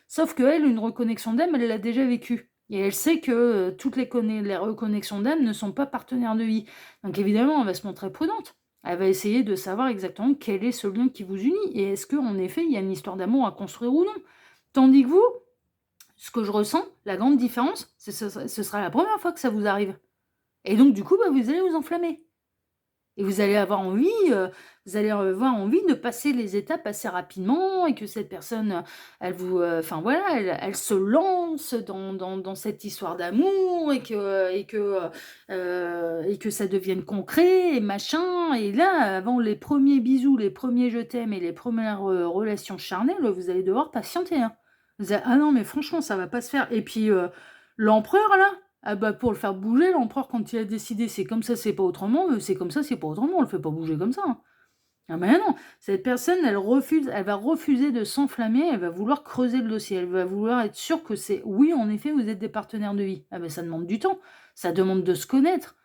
S1: Sauf qu'elle, une reconnexion d'âme, elle l'a déjà vécue. Et elle sait que toutes les reconnexions d'âme ne sont pas partenaires de vie. Donc évidemment, elle va se montrer prudente. Elle va essayer de savoir exactement quel est ce lien qui vous unit. Et est-ce qu'en effet, il y a une histoire d'amour à construire ou non. Tandis que vous, ce que je ressens, la grande différence, ce sera la première fois que ça vous arrive. Et donc, du coup, vous allez vous enflammer. Et vous allez avoir envie de passer les étapes assez rapidement et que cette personne, elle vous, elle se lance dans cette histoire d'amour et que ça devienne concret et machin. Et là, avant les premiers bisous, les premiers je t'aime et les premières relations charnelles, vous allez devoir patienter. Hein. Vous allez, ah non, mais franchement, ça va pas se faire. Et puis, l'empereur, là, ah pour le faire bouger, l'empereur, quand il a décidé c'est comme ça, c'est pas autrement, c'est comme ça, c'est pas autrement, on le fait pas bouger comme ça. Hein. Ah mais non, cette personne, elle va refuser de s'enflammer, elle va vouloir creuser le dossier, elle va vouloir être sûre que c'est, oui, en effet, vous êtes des partenaires de vie. Ah ça demande du temps, ça demande de se connaître.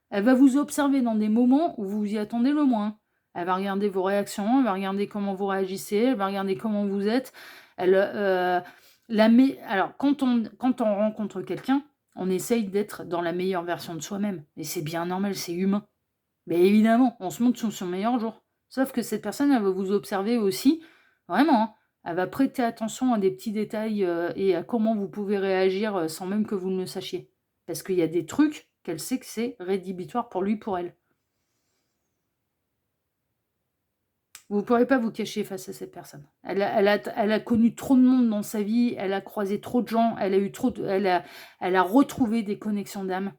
S1: Elle va vous observer dans des moments où vous y attendez le moins. Elle va regarder vos réactions, elle va regarder comment vous réagissez, elle va regarder comment vous êtes. Alors, quand on rencontre quelqu'un, on essaye d'être dans la meilleure version de soi-même. Et c'est bien normal, c'est humain. Mais évidemment, on se montre sur son meilleur jour. Sauf que cette personne, elle va vous observer aussi, vraiment. Hein. Elle va prêter attention à des petits détails et à comment vous pouvez réagir sans même que vous ne le sachiez. Parce qu'il y a des trucs qu'elle sait que c'est rédhibitoire pour lui, pour elle. Vous ne pourrez pas vous cacher face à cette personne. Elle a connu trop de monde dans sa vie, elle a croisé trop de gens, elle a retrouvé des connexions d'âme,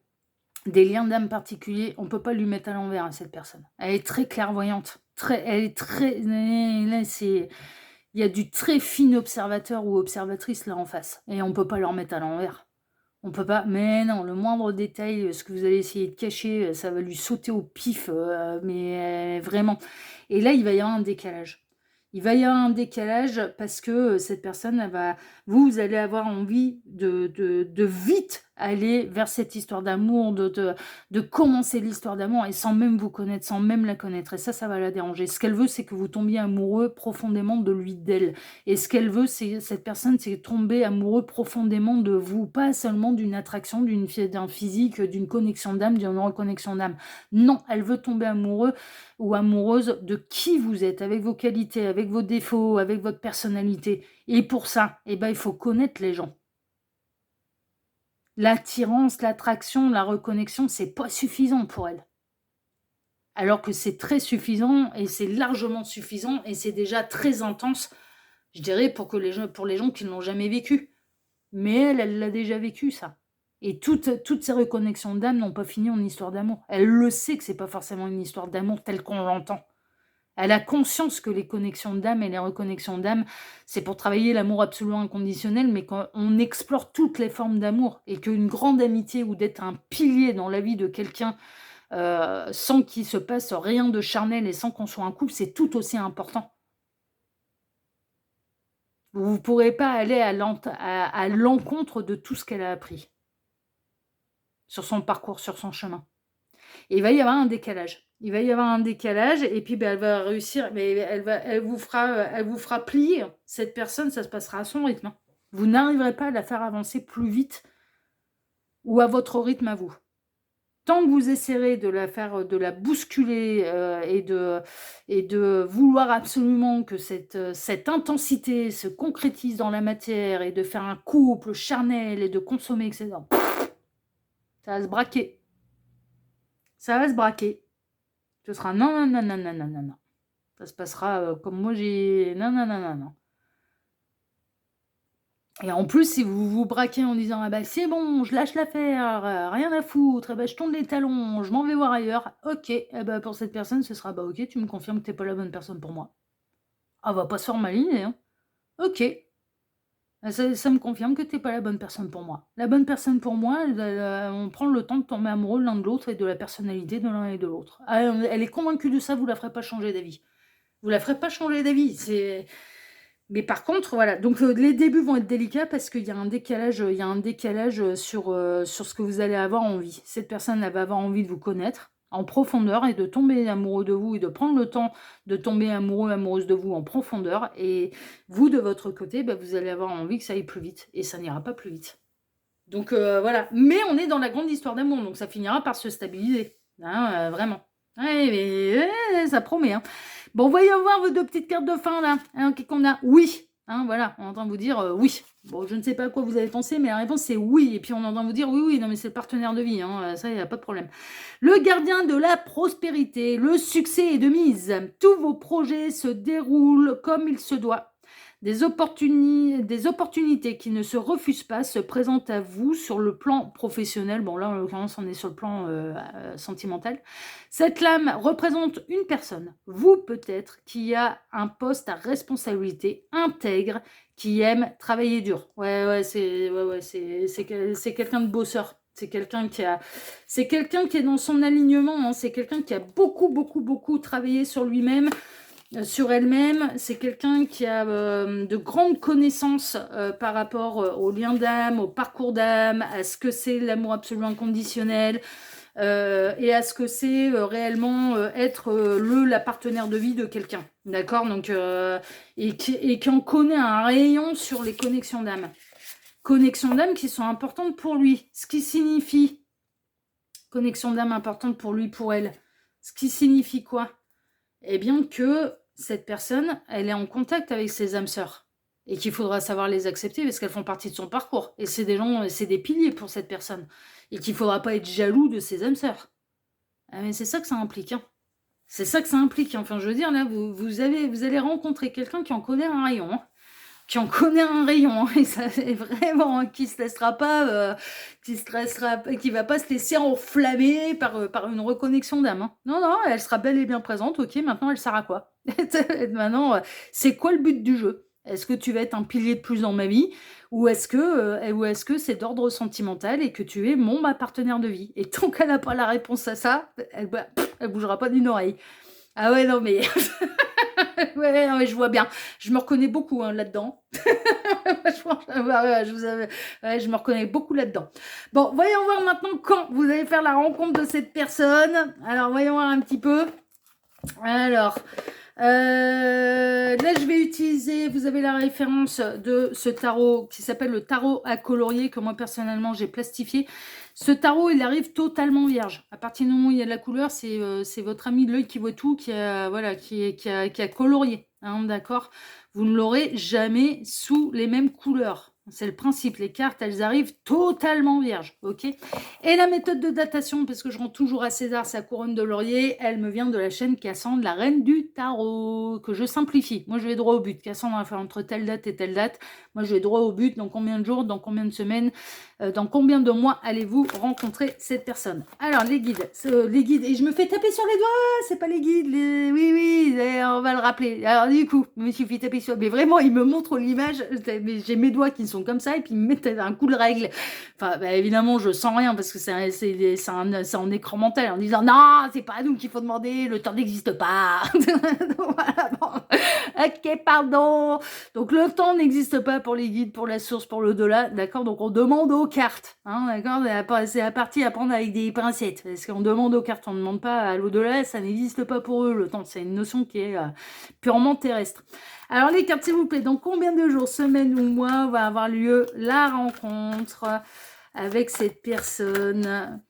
S1: des liens d'âme particuliers. On ne peut pas lui mettre à l'envers à cette personne. Elle est très clairvoyante. Il y a du très fin observateur ou observatrice là en face. Et on ne peut pas leur mettre à l'envers. On peut pas, mais non, le moindre détail, ce que vous allez essayer de cacher, ça va lui sauter au pif, mais vraiment. Et là, il va y avoir un décalage. Il va y avoir un décalage parce que cette personne, vous allez avoir envie de vite aller vers cette histoire d'amour, de commencer l'histoire d'amour et sans même vous connaître, sans même la connaître. Et ça va la déranger. Ce qu'elle veut, c'est que vous tombiez amoureux profondément de lui, d'elle. Et ce qu'elle veut, cette personne, c'est tomber amoureux profondément de vous, pas seulement d'une attraction, d'un physique, d'une connexion d'âme, d'une reconnexion d'âme. Non, elle veut tomber amoureux ou amoureuse de qui vous êtes, avec vos qualités, avec vos défauts, avec votre personnalité. Et pour ça, il faut connaître les gens. L'attirance, l'attraction, la reconnexion, c'est pas suffisant pour elle. Alors que c'est très suffisant et c'est largement suffisant et c'est déjà très intense, je dirais, pour les gens qui ne l'ont jamais vécu. Mais elle l'a déjà vécu, ça. Et toutes ces reconnexions d'âme n'ont pas fini en histoire d'amour. Elle le sait que c'est pas forcément une histoire d'amour telle qu'on l'entend. Elle a conscience que les connexions d'âme et les reconnexions d'âme, c'est pour travailler l'amour absolument inconditionnel, mais quand on explore toutes les formes d'amour et qu'une grande amitié ou d'être un pilier dans la vie de quelqu'un sans qu'il se passe rien de charnel et sans qu'on soit un couple, c'est tout aussi important. Vous ne pourrez pas aller à l'encontre de tout ce qu'elle a appris sur son parcours, sur son chemin. Et il va y avoir un décalage. Il va y avoir un décalage et puis elle va réussir, mais elle vous fera plier. Cette personne, ça se passera à son rythme. Vous n'arriverez pas à la faire avancer plus vite ou à votre rythme à vous. Tant que vous essaierez de la bousculer et de vouloir absolument que cette intensité se concrétise dans la matière et de faire un couple charnel et de consommer, etc., ça va se braquer. Ça va se braquer. Ce sera non, non, non, non, non, non, non. Ça se passera comme moi j'ai... Non, non, non, non, non. Et en plus, si vous vous braquez en disant « Ah bah c'est bon, je lâche l'affaire, rien à foutre, je tourne les talons, je m'en vais voir ailleurs. » Ok, pour cette personne, ce sera « Bah ok, tu me confirmes que t'es pas la bonne personne pour moi. » Ah va pas se formaliner, hein. Ok. Ça me confirme que t'es pas la bonne personne pour moi. La bonne personne pour moi, on prend le temps de tomber amoureux l'un de l'autre et de la personnalité de l'un et de l'autre. Ah, elle est convaincue de ça, vous la ferez pas changer d'avis. Vous la ferez pas changer d'avis. Mais par contre, voilà. Donc les débuts vont être délicats parce qu'il y a un décalage, sur ce que vous allez avoir envie. Cette personne, elle va avoir envie de vous connaître en profondeur et de tomber amoureux de vous et de prendre le temps de tomber amoureux, amoureuse de vous en profondeur. Et vous, de votre côté, vous allez avoir envie que ça aille plus vite. Et ça n'ira pas plus vite. Donc voilà. Mais on est dans la grande histoire d'amour, donc ça finira par se stabiliser. Hein, vraiment. Ouais, mais ça promet. Hein. Bon, voyons voir vos deux petites cartes de fin là. Hein, qu'on a oui. Hein, voilà, on entend vous dire oui. Bon, je ne sais pas à quoi vous avez pensé, mais la réponse c'est oui. Et puis on entend vous dire oui, oui, non mais c'est le partenaire de vie. Hein, ça, il n'y a pas de problème. Le gardien de la prospérité, le succès est de mise. Tous vos projets se déroulent comme il se doit. Des opportunités qui ne se refusent pas se présentent à vous sur le plan professionnel. Bon, là, en l'occurrence, on est sur le plan sentimental. Cette lame représente une personne, vous peut-être, qui a un poste à responsabilité intègre, qui aime travailler dur. C'est quelqu'un de bosseur. C'est quelqu'un qui est dans son alignement. Hein. C'est quelqu'un qui a beaucoup, beaucoup, beaucoup travaillé sur lui-même, sur elle-même. C'est quelqu'un qui a de grandes connaissances par rapport au lien d'âme, au parcours d'âme, à ce que c'est l'amour absolument inconditionnel et à ce que c'est réellement être la partenaire de vie de quelqu'un. D'accord. Donc, et qui en connaît un rayon sur les connexions d'âme. Connexions d'âme qui sont importantes pour lui. Ce qui signifie connexion d'âme importante pour lui, pour elle. Ce qui signifie quoi? Eh bien que cette personne, elle est en contact avec ses âmes sœurs et qu'il faudra savoir les accepter parce qu'elles font partie de son parcours. Et c'est des gens, c'est des piliers pour cette personne. Et qu'il ne faudra pas être jaloux de ses âmes sœurs. Ah, mais c'est ça que ça implique. Hein. C'est ça que ça implique. Enfin, je veux dire, là, vous allez rencontrer quelqu'un qui en connaît un rayon. Hein. Qui en connaît un rayon, hein, et ça c'est vraiment, qui se laissera pas, qui va pas se laisser enflammer par une reconnexion d'âme. Hein. Non, non, elle sera bel et bien présente, ok, maintenant elle sert à quoi? Maintenant, c'est quoi le but du jeu? Est-ce que tu vas être un pilier de plus dans ma vie, ou est-ce que c'est d'ordre sentimental et que tu es ma partenaire de vie? Et tant qu'elle n'a pas la réponse à ça, elle bougera pas d'une oreille. Ah ouais, non mais... Ouais, non, mais je vois bien. Je me reconnais beaucoup hein, là-dedans. Je me reconnais beaucoup là-dedans. Bon, voyons voir maintenant quand vous allez faire la rencontre de cette personne. Alors, voyons voir un petit peu. Alors, là, je vais utiliser, vous avez la référence de ce tarot qui s'appelle le tarot à colorier que moi, personnellement, j'ai plastifié. Ce tarot, il arrive totalement vierge. À partir du moment où il y a de la couleur, c'est votre ami de l'œil qui voit tout, qui a, voilà, qui a colorié. Hein, d'accord? Vous ne l'aurez jamais sous les mêmes couleurs. C'est le principe. Les cartes, elles arrivent totalement vierges. Ok? Et la méthode de datation, parce que je rends toujours à César sa couronne de laurier, elle me vient de la chaîne Cassandre, la reine du tarot, que je simplifie. Moi, je vais droit au but. Cassandre a fait entre telle date et telle date. Moi, je vais droit au but. Dans combien de jours, dans combien de semaines, dans combien de mois allez-vous rencontrer cette personne? Alors, les guides, et je me fais taper sur les doigts, c'est pas les guides, oui, on va le rappeler. Alors, du coup, je me suis fait taper sur... Mais vraiment, il me montre l'image, j'ai mes doigts qui sont comme ça, et puis il me met un coup de règle. Enfin, bah, évidemment, je sens rien, parce que c'est en écran mental, en disant, non, c'est pas à nous qu'il faut demander, le temps n'existe pas. Voilà, bon. Ok, pardon. Donc, le temps n'existe pas pour les guides, pour la source, pour l'au-delà, d'accord? Donc, on demande aux cartes, hein, d'accord? C'est la partie à prendre avec des pincettes, parce qu'on demande aux cartes, on ne demande pas à l'au-delà, ça n'existe pas pour eux, le temps, c'est une notion qui est purement terrestre. Alors, les cartes, s'il vous plaît, dans combien de jours, semaines ou mois va avoir lieu la rencontre avec cette personne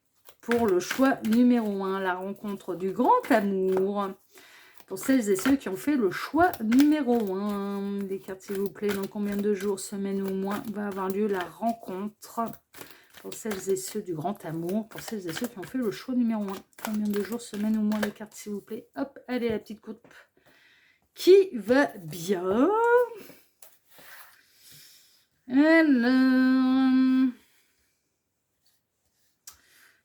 S1: pour le choix numéro 1, la rencontre du grand amour? Pour celles et ceux qui ont fait le choix numéro 1, les cartes s'il vous plaît, dans combien de jours, semaines ou mois va avoir lieu la rencontre pour celles et ceux du grand amour, pour celles et ceux qui ont fait le choix numéro 1. Combien de jours, semaines ou mois, les cartes s'il vous plaît. Hop, allez la petite coupe qui va bien. Alors,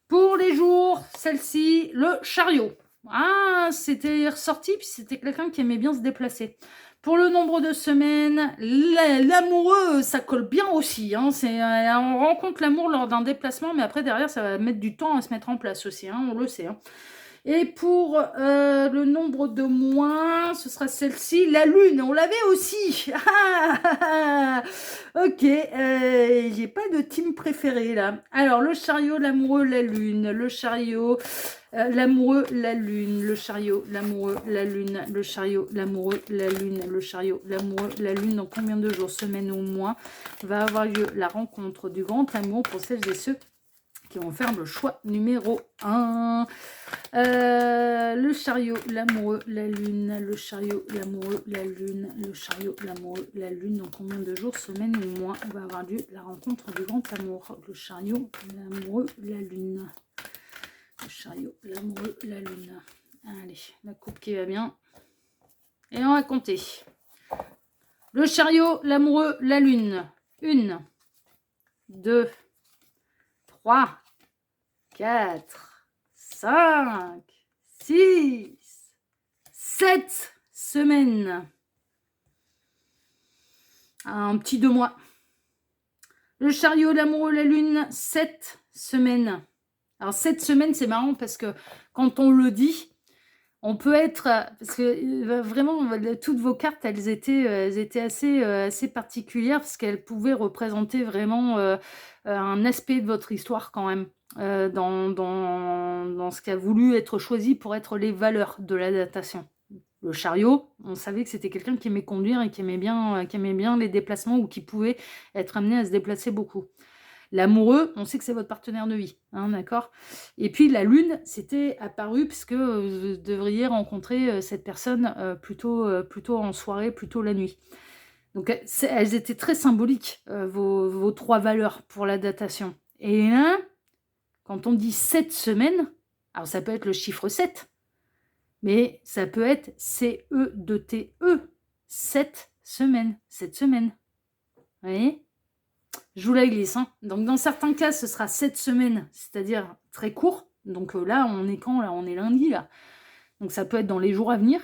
S1: pour les jours, celle-ci, le chariot. Ah, c'était ressorti, puis c'était quelqu'un qui aimait bien se déplacer. Pour le nombre de semaines, l'amoureux, ça colle bien aussi. Hein. On rencontre l'amour lors d'un déplacement, mais après, derrière, ça va mettre du temps à se mettre en place aussi. Hein, on le sait. Hein. Et pour le nombre de mois, ce sera celle-ci, la lune. On l'avait aussi. Ok, j'ai pas de team préféré là. Alors, le chariot, l'amoureux, la lune. Le chariot, l'amoureux, la lune. Le chariot, l'amoureux, la lune. Le chariot, l'amoureux, la lune. Le chariot, l'amoureux, la lune. Dans combien de jours, semaines ou mois va avoir lieu la rencontre du grand amour pour celles et ceux qui vont faire le choix numéro 1. Le chariot, l'amoureux, la lune. Le chariot, l'amoureux, la lune. Le chariot, l'amoureux, la lune. Dans combien de jours, semaines ou mois va avoir lieu la rencontre du grand amour? Le chariot, l'amoureux, la lune. Le chariot, l'amoureux, la lune. Allez, la coupe qui va bien. Et on va compter. Le chariot, l'amoureux, la lune. 1, 2, 3, 4, 5, 6, 7 semaines. Un petit 2 mois. Le chariot, l'amoureux, la lune, 7 semaines. Alors 7 semaines, c'est marrant parce que quand on le dit, on peut être... Parce que vraiment, toutes vos cartes, elles étaient assez particulières parce qu'elles pouvaient représenter vraiment un aspect de votre histoire quand même. Dans ce qui a voulu être choisi pour être les valeurs de la datation. Le chariot, on savait que c'était quelqu'un qui aimait conduire et qui aimait bien les déplacements ou qui pouvait être amené à se déplacer beaucoup. L'amoureux, on sait que c'est votre partenaire de vie, hein, d'accord? Et puis la lune, c'était apparu puisque vous devriez rencontrer cette personne plutôt en soirée, plutôt la nuit. Donc elles étaient très symboliques, vos 3 valeurs pour la datation. Et là, quand on dit 7 semaines, alors ça peut être le chiffre 7, mais ça peut être CE2TE, 7 semaines, 7 semaines. Vous voyez? Je vous la glisse. Hein. Donc, dans certains cas, ce sera 7 semaines, c'est-à-dire très court. Donc là, on est quand? Là, on est lundi, là. Donc, ça peut être dans les jours à venir.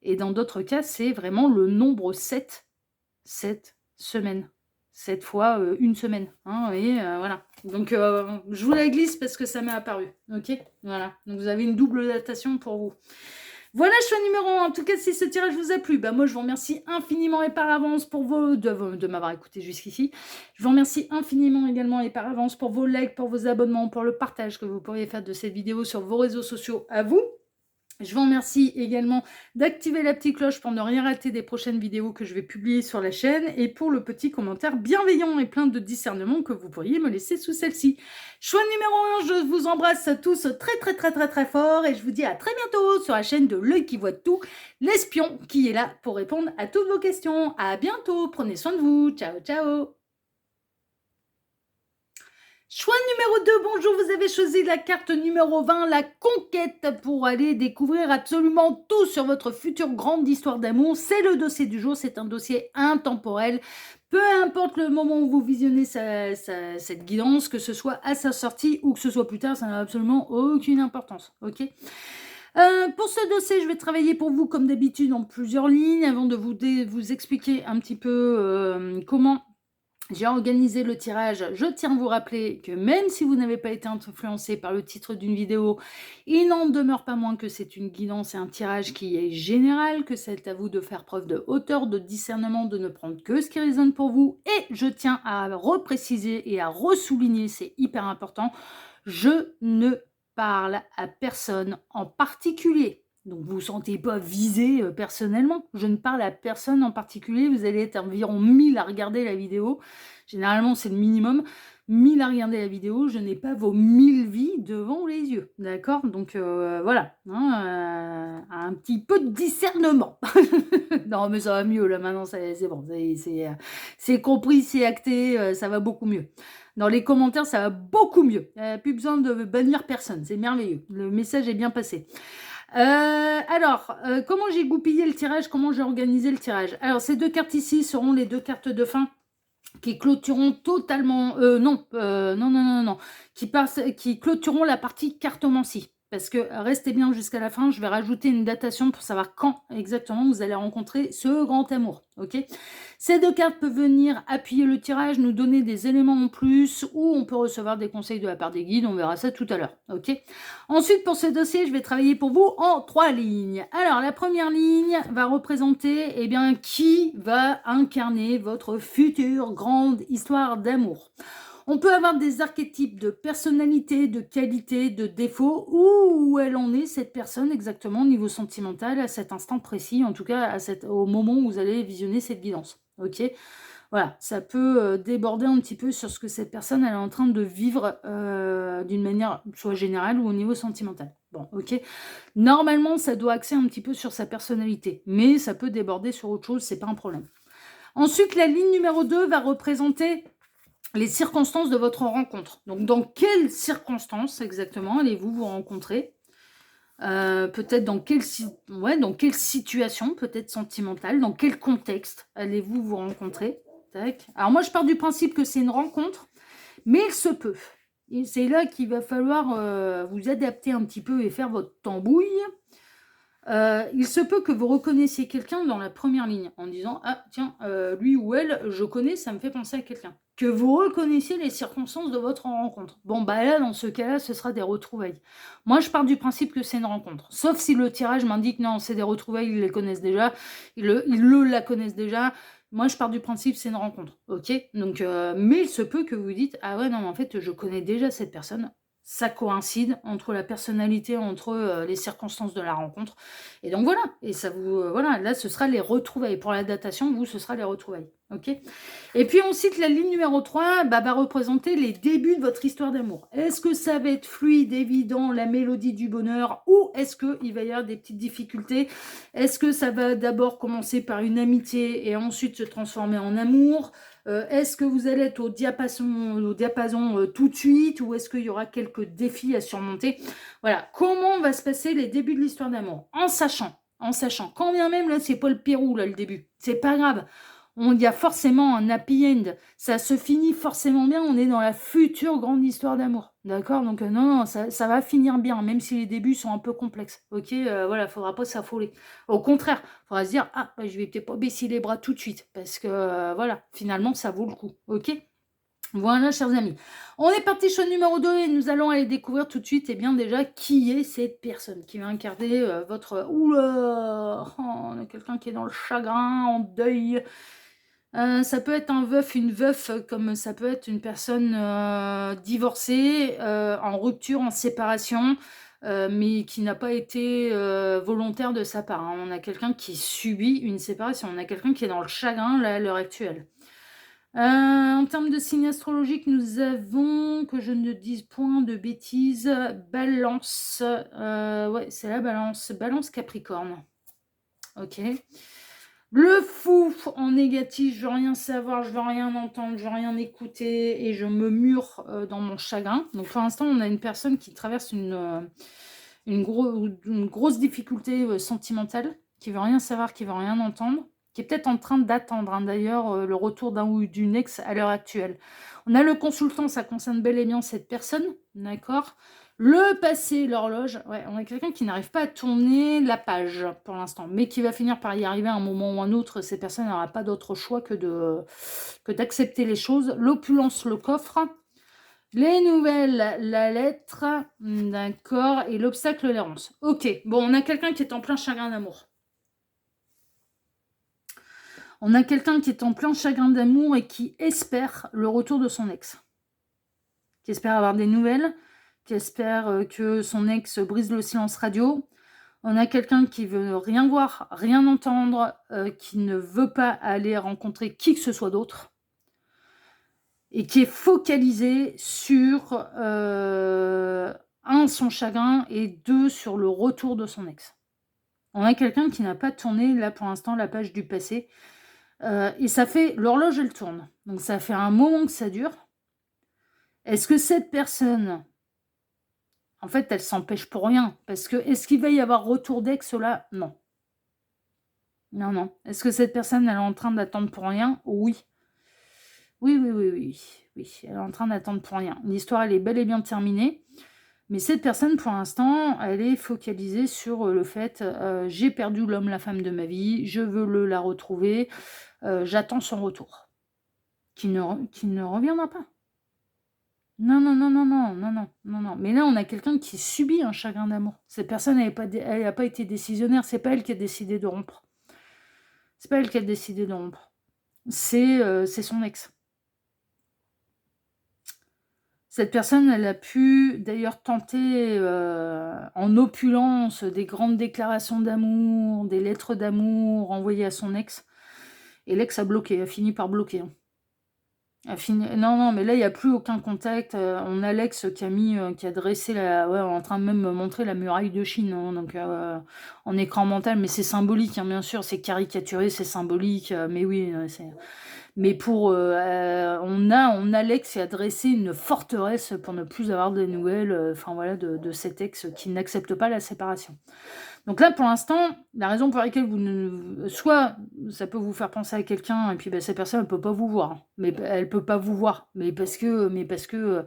S1: Et dans d'autres cas, c'est vraiment le nombre 7. 7 semaines. 7 fois 1 semaine. Hein, vous voyez, voilà. Donc, je vous la glisse parce que ça m'est apparu. Ok? Voilà. Donc, vous avez une double datation pour vous. Voilà, choix numéro 1. En tout cas, si ce tirage vous a plu, bah moi je vous remercie infiniment et par avance pour de m'avoir écouté jusqu'ici. Je vous remercie infiniment également et par avance pour vos likes, pour vos abonnements, pour le partage que vous pourriez faire de cette vidéo sur vos réseaux sociaux à vous. Je vous remercie également d'activer la petite cloche pour ne rien rater des prochaines vidéos que je vais publier sur la chaîne et pour le petit commentaire bienveillant et plein de discernement que vous pourriez me laisser sous celle-ci. Choix numéro 1, je vous embrasse tous très fort et je vous dis à très bientôt sur la chaîne de L'Œil qui voit tout, l'espion qui est là pour répondre à toutes vos questions. À bientôt, prenez soin de vous, ciao ciao. Choix numéro 2, bonjour, vous avez choisi la carte numéro 20, la conquête, pour aller découvrir absolument tout sur votre future grande histoire d'amour. C'est le dossier du jour, c'est un dossier intemporel. Peu importe le moment où vous visionnez cette guidance, que ce soit à sa sortie ou que ce soit plus tard, ça n'a absolument aucune importance, ok ? Pour ce dossier, je vais travailler pour vous comme d'habitude en plusieurs lignes avant de vous expliquer un petit peu comment j'ai organisé le tirage. Je tiens à vous rappeler que même si vous n'avez pas été influencé par le titre d'une vidéo, il n'en demeure pas moins que c'est une guidance et un tirage qui est général, que c'est à vous de faire preuve de hauteur, de discernement, de ne prendre que ce qui résonne pour vous. Et je tiens à repréciser et à ressouligner, c'est hyper important, je ne parle à personne en particulier. Donc vous ne vous sentez pas visé personnellement. Je ne parle à personne en particulier. Vous allez être environ 1000 à regarder la vidéo. Généralement, c'est le minimum. 1000 à regarder la vidéo. Je n'ai pas vos 1000 vies devant les yeux. D'accord? Donc voilà. Hein, un petit peu de discernement. Non, mais ça va mieux là maintenant. C'est bon. C'est compris, c'est acté. Ça va beaucoup mieux. Dans les commentaires, ça va beaucoup mieux. Plus besoin de bannir personne. C'est merveilleux. Le message est bien passé. Alors, comment j'ai goupillé le tirage, comment j'ai organisé le tirage? Alors, ces deux cartes ici seront les deux cartes de fin qui clôtureront totalement, non, qui clôtureront la partie cartomancie. Parce que restez bien jusqu'à la fin, je vais rajouter une datation pour savoir quand exactement vous allez rencontrer ce grand amour. Ok ? Ces deux cartes peuvent venir appuyer le tirage, nous donner des éléments en plus, ou on peut recevoir des conseils de la part des guides, on verra ça tout à l'heure. Ok ? Ensuite, pour ce dossier, je vais travailler pour vous en 3 lignes. Alors, la première ligne va représenter qui va incarner votre future grande histoire d'amour. On peut avoir des archétypes de personnalité, de qualité, de défaut, où elle en est cette personne exactement au niveau sentimental à cet instant précis, en tout cas au moment où vous allez visionner cette guidance. Ok ? Voilà, ça peut déborder un petit peu sur ce que cette personne elle est en train de vivre d'une manière soit générale ou au niveau sentimental. Bon, ok. Normalement, ça doit axer un petit peu sur sa personnalité, mais ça peut déborder sur autre chose, c'est pas un problème. Ensuite, la ligne numéro 2 va représenter les circonstances de votre rencontre. Donc, dans quelles circonstances exactement allez-vous vous rencontrer? Peut-être dans quelle situation, peut-être sentimentale, dans quel contexte allez-vous vous rencontrer? Tac. Alors moi, je pars du principe que c'est une rencontre, mais il se peut. Et c'est là qu'il va falloir vous adapter un petit peu et faire votre tambouille. Il se peut que vous reconnaissiez quelqu'un dans la première ligne en disant « Ah, tiens, lui ou elle, je connais, ça me fait penser à quelqu'un. » Que vous reconnaissiez les circonstances de votre rencontre. Bon, bah là, dans ce cas-là, ce sera des retrouvailles. Moi, je pars du principe que c'est une rencontre. Sauf si le tirage m'indique « Non, c'est des retrouvailles, ils les connaissent déjà. Ils la connaissent déjà. » Moi, je pars du principe que c'est une rencontre. Ok ? Donc, mais il se peut que vous dites « Ah ouais, non, mais en fait, je connais déjà cette personne. » Ça coïncide entre la personnalité, entre les circonstances de la rencontre. Et donc voilà, et ça vous voilà, là ce sera les retrouvailles. Pour la datation, vous, ce sera les retrouvailles. Ok ? Et puis ensuite, la ligne numéro 3 va représenter les débuts de votre histoire d'amour. Est-ce que ça va être fluide, évident, la mélodie du bonheur, ou est-ce qu'il va y avoir des petites difficultés? Est-ce que ça va d'abord commencer par une amitié et ensuite se transformer en amour? Est-ce que vous allez être au diapason tout de suite, ou est-ce qu'il y aura quelques défis à surmonter? Voilà, comment va se passer les débuts de l'histoire d'amour? En sachant, quand bien même là c'est pas le Pérou là le début, c'est pas grave. Il y a forcément un happy end, ça se finit forcément bien, on est dans la future grande histoire d'amour, d'accord? Donc non, ça va finir bien, même si les débuts sont un peu complexes, ok? Voilà, faudra pas s'affoler. Au contraire, faudra se dire, ah, bah, je vais peut-être pas baisser les bras tout de suite, parce que voilà, finalement, ça vaut le coup, ok? Voilà, chers amis. On est parti sur le numéro 2 et nous allons aller découvrir tout de suite, eh bien déjà, qui est cette personne qui va incarner votre... Oula, oh, on a quelqu'un qui est dans le chagrin, en deuil. Ça peut être un veuf, une veuve, comme ça peut être une personne divorcée, en rupture, en séparation, mais qui n'a pas été volontaire de sa part, hein. On a quelqu'un qui subit une séparation, on a quelqu'un qui est dans le chagrin là, à l'heure actuelle. En termes de signe astrologique, nous avons, que je ne dise point de bêtises, Balance. Ouais, c'est la Balance. Balance Capricorne. Ok. Le fou en négatif, je veux rien savoir, je veux rien entendre, je veux rien écouter et je me mure dans mon chagrin. Donc pour l'instant, on a une personne qui traverse une grosse difficulté sentimentale, qui veut rien savoir, qui veut rien entendre, qui est peut-être en train d'attendre d'ailleurs le retour d'un ou d'une ex à l'heure actuelle. On a le consultant, ça concerne bel et bien cette personne, d'accord. Le passé, l'horloge, ouais, on a quelqu'un qui n'arrive pas à tourner la page pour l'instant, mais qui va finir par y arriver à un moment ou un autre. Ces personnes n'aura pas d'autre choix que d'accepter les choses. L'opulence, le coffre. Les nouvelles, la lettre, d'accord, et l'obstacle, l'errance. Ok, bon, on a quelqu'un qui est en plein chagrin d'amour. On a quelqu'un qui est en plein chagrin d'amour et qui espère le retour de son ex. Qui espère avoir des nouvelles, qui espère que son ex brise le silence radio. On a quelqu'un qui veut rien voir, rien entendre, qui ne veut pas aller rencontrer qui que ce soit d'autre. Et qui est focalisé sur, un, son chagrin, et deux, sur le retour de son ex. On a quelqu'un qui n'a pas tourné, là, pour l'instant, la page du passé. Et ça fait... L'horloge, elle tourne. Donc, ça fait un moment que ça dure. Est-ce que cette personne... En fait, elle s'empêche pour rien. Parce que, est-ce qu'il va y avoir retour d'ex, là? Non. Non, non. Est-ce que cette personne, elle est en train d'attendre pour rien? Oui. Oui, oui, oui, oui. Oui, elle est en train d'attendre pour rien. L'histoire, elle est bel et bien terminée. Mais cette personne, pour l'instant, elle est focalisée sur le fait j'ai perdu l'homme, la femme de ma vie, je veux la retrouver, j'attends son retour. Qui ne reviendra pas. Non, non, non, non, non, non, non, non, non. Mais là, on a quelqu'un qui subit un chagrin d'amour. Cette personne, elle n'a pas été décisionnaire, c'est pas elle qui a décidé de rompre. C'est pas elle qui a décidé de rompre. C'est son ex. Cette personne, elle a pu d'ailleurs tenter en opulence des grandes déclarations d'amour, des lettres d'amour envoyées à son ex. Et l'ex a bloqué, a fini par bloquer, hein. Non, non, mais là, il n'y a plus aucun contact. On a l'ex qui a dressé ouais, en train de même montrer la muraille de Chine, hein, donc en écran mental, mais c'est symbolique, hein, bien sûr, c'est caricaturé, c'est symbolique, mais oui, c'est... Mais on a l'ex qui a dressé une forteresse pour ne plus avoir de nouvelles, enfin voilà, de cet ex qui n'accepte pas la séparation. Donc là, pour l'instant, la raison pour laquelle soit ça peut vous faire penser à quelqu'un, et puis cette personne, elle peut pas vous voir. Mais elle peut pas vous voir, mais parce que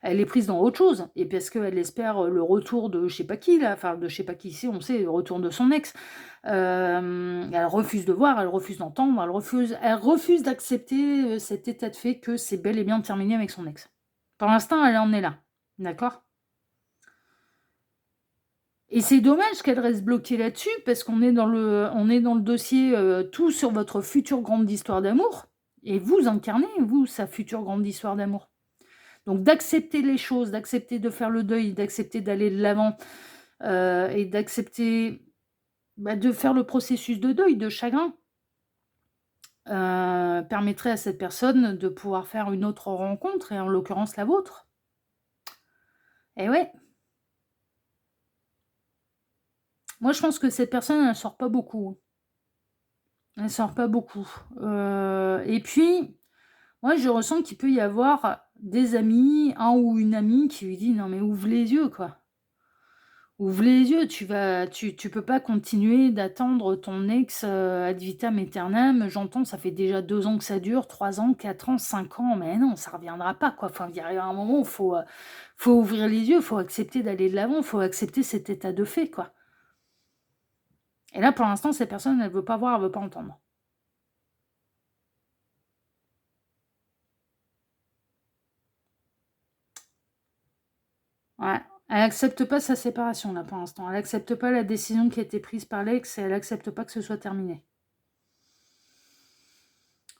S1: elle est prise dans autre chose, et parce qu'elle espère le retour de je sais pas qui, là, enfin de je sais pas qui ici, on sait, le retour de son ex. Elle refuse de voir, elle refuse d'entendre, elle refuse d'accepter cet état de fait que c'est bel et bien terminé avec son ex. Pour l'instant, elle en est là, d'accord ? Et c'est dommage qu'elle reste bloquée là-dessus, parce qu'on est dans le dossier tout sur votre future grande histoire d'amour, et vous incarnez, vous, sa future grande histoire d'amour. Donc d'accepter les choses, d'accepter de faire le deuil, d'accepter d'aller de l'avant, et d'accepter de faire le processus de deuil, de chagrin, permettrait à cette personne de pouvoir faire une autre rencontre, et en l'occurrence la vôtre. Et ouais. Moi, je pense que cette personne, elle sort pas beaucoup. Elle sort pas beaucoup. Et puis, moi, je ressens qu'il peut y avoir des amis, un ou une amie qui lui dit « Non, mais ouvre les yeux, quoi. Ouvre les yeux, tu peux pas continuer d'attendre ton ex ad vitam aeternam. J'entends, ça fait déjà 2 ans que ça dure, 3 ans, 4 ans, 5 ans, mais non, ça reviendra pas, quoi. Enfin, il y a un moment où faut ouvrir les yeux, faut accepter d'aller de l'avant, faut accepter cet état de fait, quoi. Et là, pour l'instant, cette personne, elle veut pas voir, elle veut pas entendre. Ouais. Elle accepte pas sa séparation, là, pour l'instant. Elle accepte pas la décision qui a été prise par l'ex et elle accepte pas que ce soit terminé.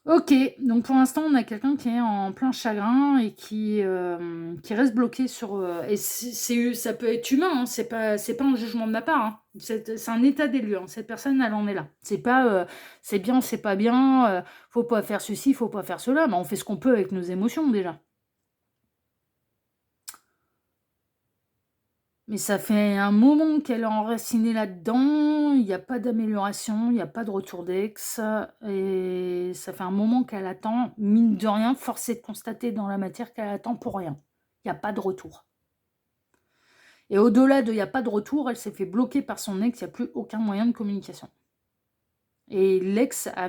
S1: Ok, donc pour l'instant, on a quelqu'un qui est en plein chagrin et qui reste bloqué sur... et ça peut être humain, hein, c'est pas un jugement de ma part. Hein. C'est un état des lieux. Hein. Cette personne, elle en est là. C'est pas c'est bien, c'est pas bien, faut pas faire ceci, faut pas faire cela. Mais on fait ce qu'on peut avec nos émotions déjà. Mais ça fait un moment qu'elle est enracinée là-dedans, il n'y a pas d'amélioration, il n'y a pas de retour d'ex, et ça fait un moment qu'elle attend, mine de rien, force est de constater dans la matière qu'elle attend pour rien. Il n'y a pas de retour. Et au-delà de il n'y a pas de retour, elle s'est fait bloquer par son ex, il n'y a plus aucun moyen de communication. Et l'ex a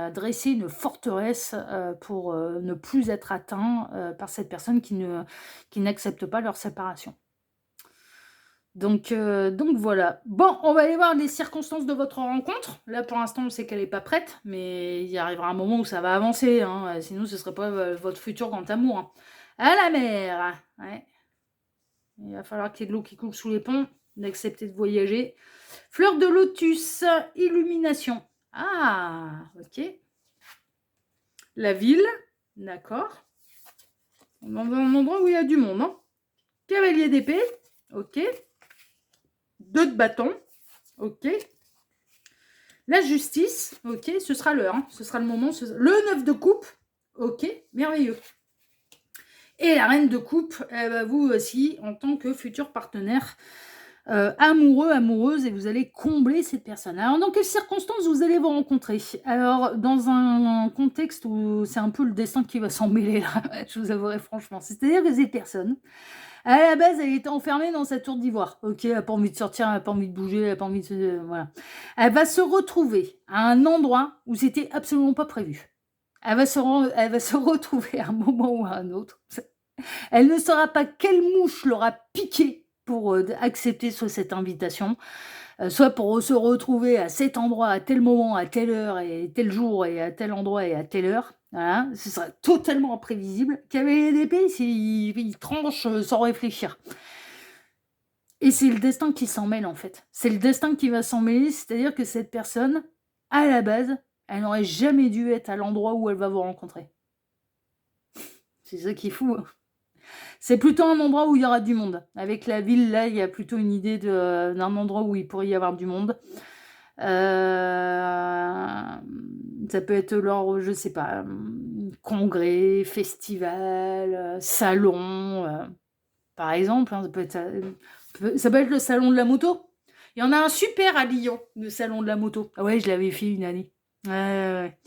S1: dressé une forteresse pour ne plus être atteint par cette personne qui n'accepte pas leur séparation. Donc voilà. Bon, on va aller voir les circonstances de votre rencontre. Là, pour l'instant, on sait qu'elle n'est pas prête, mais il arrivera un moment où ça va avancer. Hein. Sinon, ce ne serait pas votre futur grand amour. Hein. À la mer. Ouais. Il va falloir qu'il y ait de l'eau qui coule sous les ponts, d'accepter de voyager. Fleur de lotus, illumination. Ah, ok. La ville, d'accord. On va dans un endroit où il y a du monde. Hein. Cavalier d'épée, ok. 2 de bâton, ok. La justice, ok, ce sera l'heure, hein. Ce sera le moment. Le 9 de coupe, ok, merveilleux. Et la reine de coupe, vous aussi, en tant que futur partenaire amoureux, amoureuse, et vous allez combler cette personne. Alors, dans quelles circonstances vous allez vous rencontrer? Alors, dans un contexte où c'est un peu le destin qui va s'en mêler, là, je vous avouerai franchement. C'est-à-dire que cette personne, à la base, elle était enfermée dans sa tour d'ivoire. Ok, elle n'a pas envie de sortir, elle n'a pas envie de bouger, elle n'a pas envie de... voilà. Elle va se retrouver à un endroit où c'était absolument pas prévu. Elle va se retrouver à un moment ou à un autre. Elle ne saura pas quelle mouche l'aura piqué pour accepter cette invitation, soit pour se retrouver à cet endroit, à tel moment, à telle heure, et tel jour, et à tel endroit, et à telle heure. Voilà, ce sera totalement imprévisible. Cavalier d'épée, il tranche sans réfléchir. Et c'est le destin qui s'en mêle, en fait. C'est le destin qui va s'en mêler, c'est-à-dire que cette personne, à la base, elle n'aurait jamais dû être à l'endroit où elle va vous rencontrer. C'est ça qui est fou. Hein. C'est plutôt un endroit où il y aura du monde. Avec la ville, là, il y a plutôt une idée d'un endroit où il pourrait y avoir du monde. Ça peut être lors, je sais pas, congrès, festival, salon, par exemple. Hein, ça peut être le salon de la moto. Il y en a un super à Lyon, le salon de la moto. Ah ouais, je l'avais fait une année. Ouais.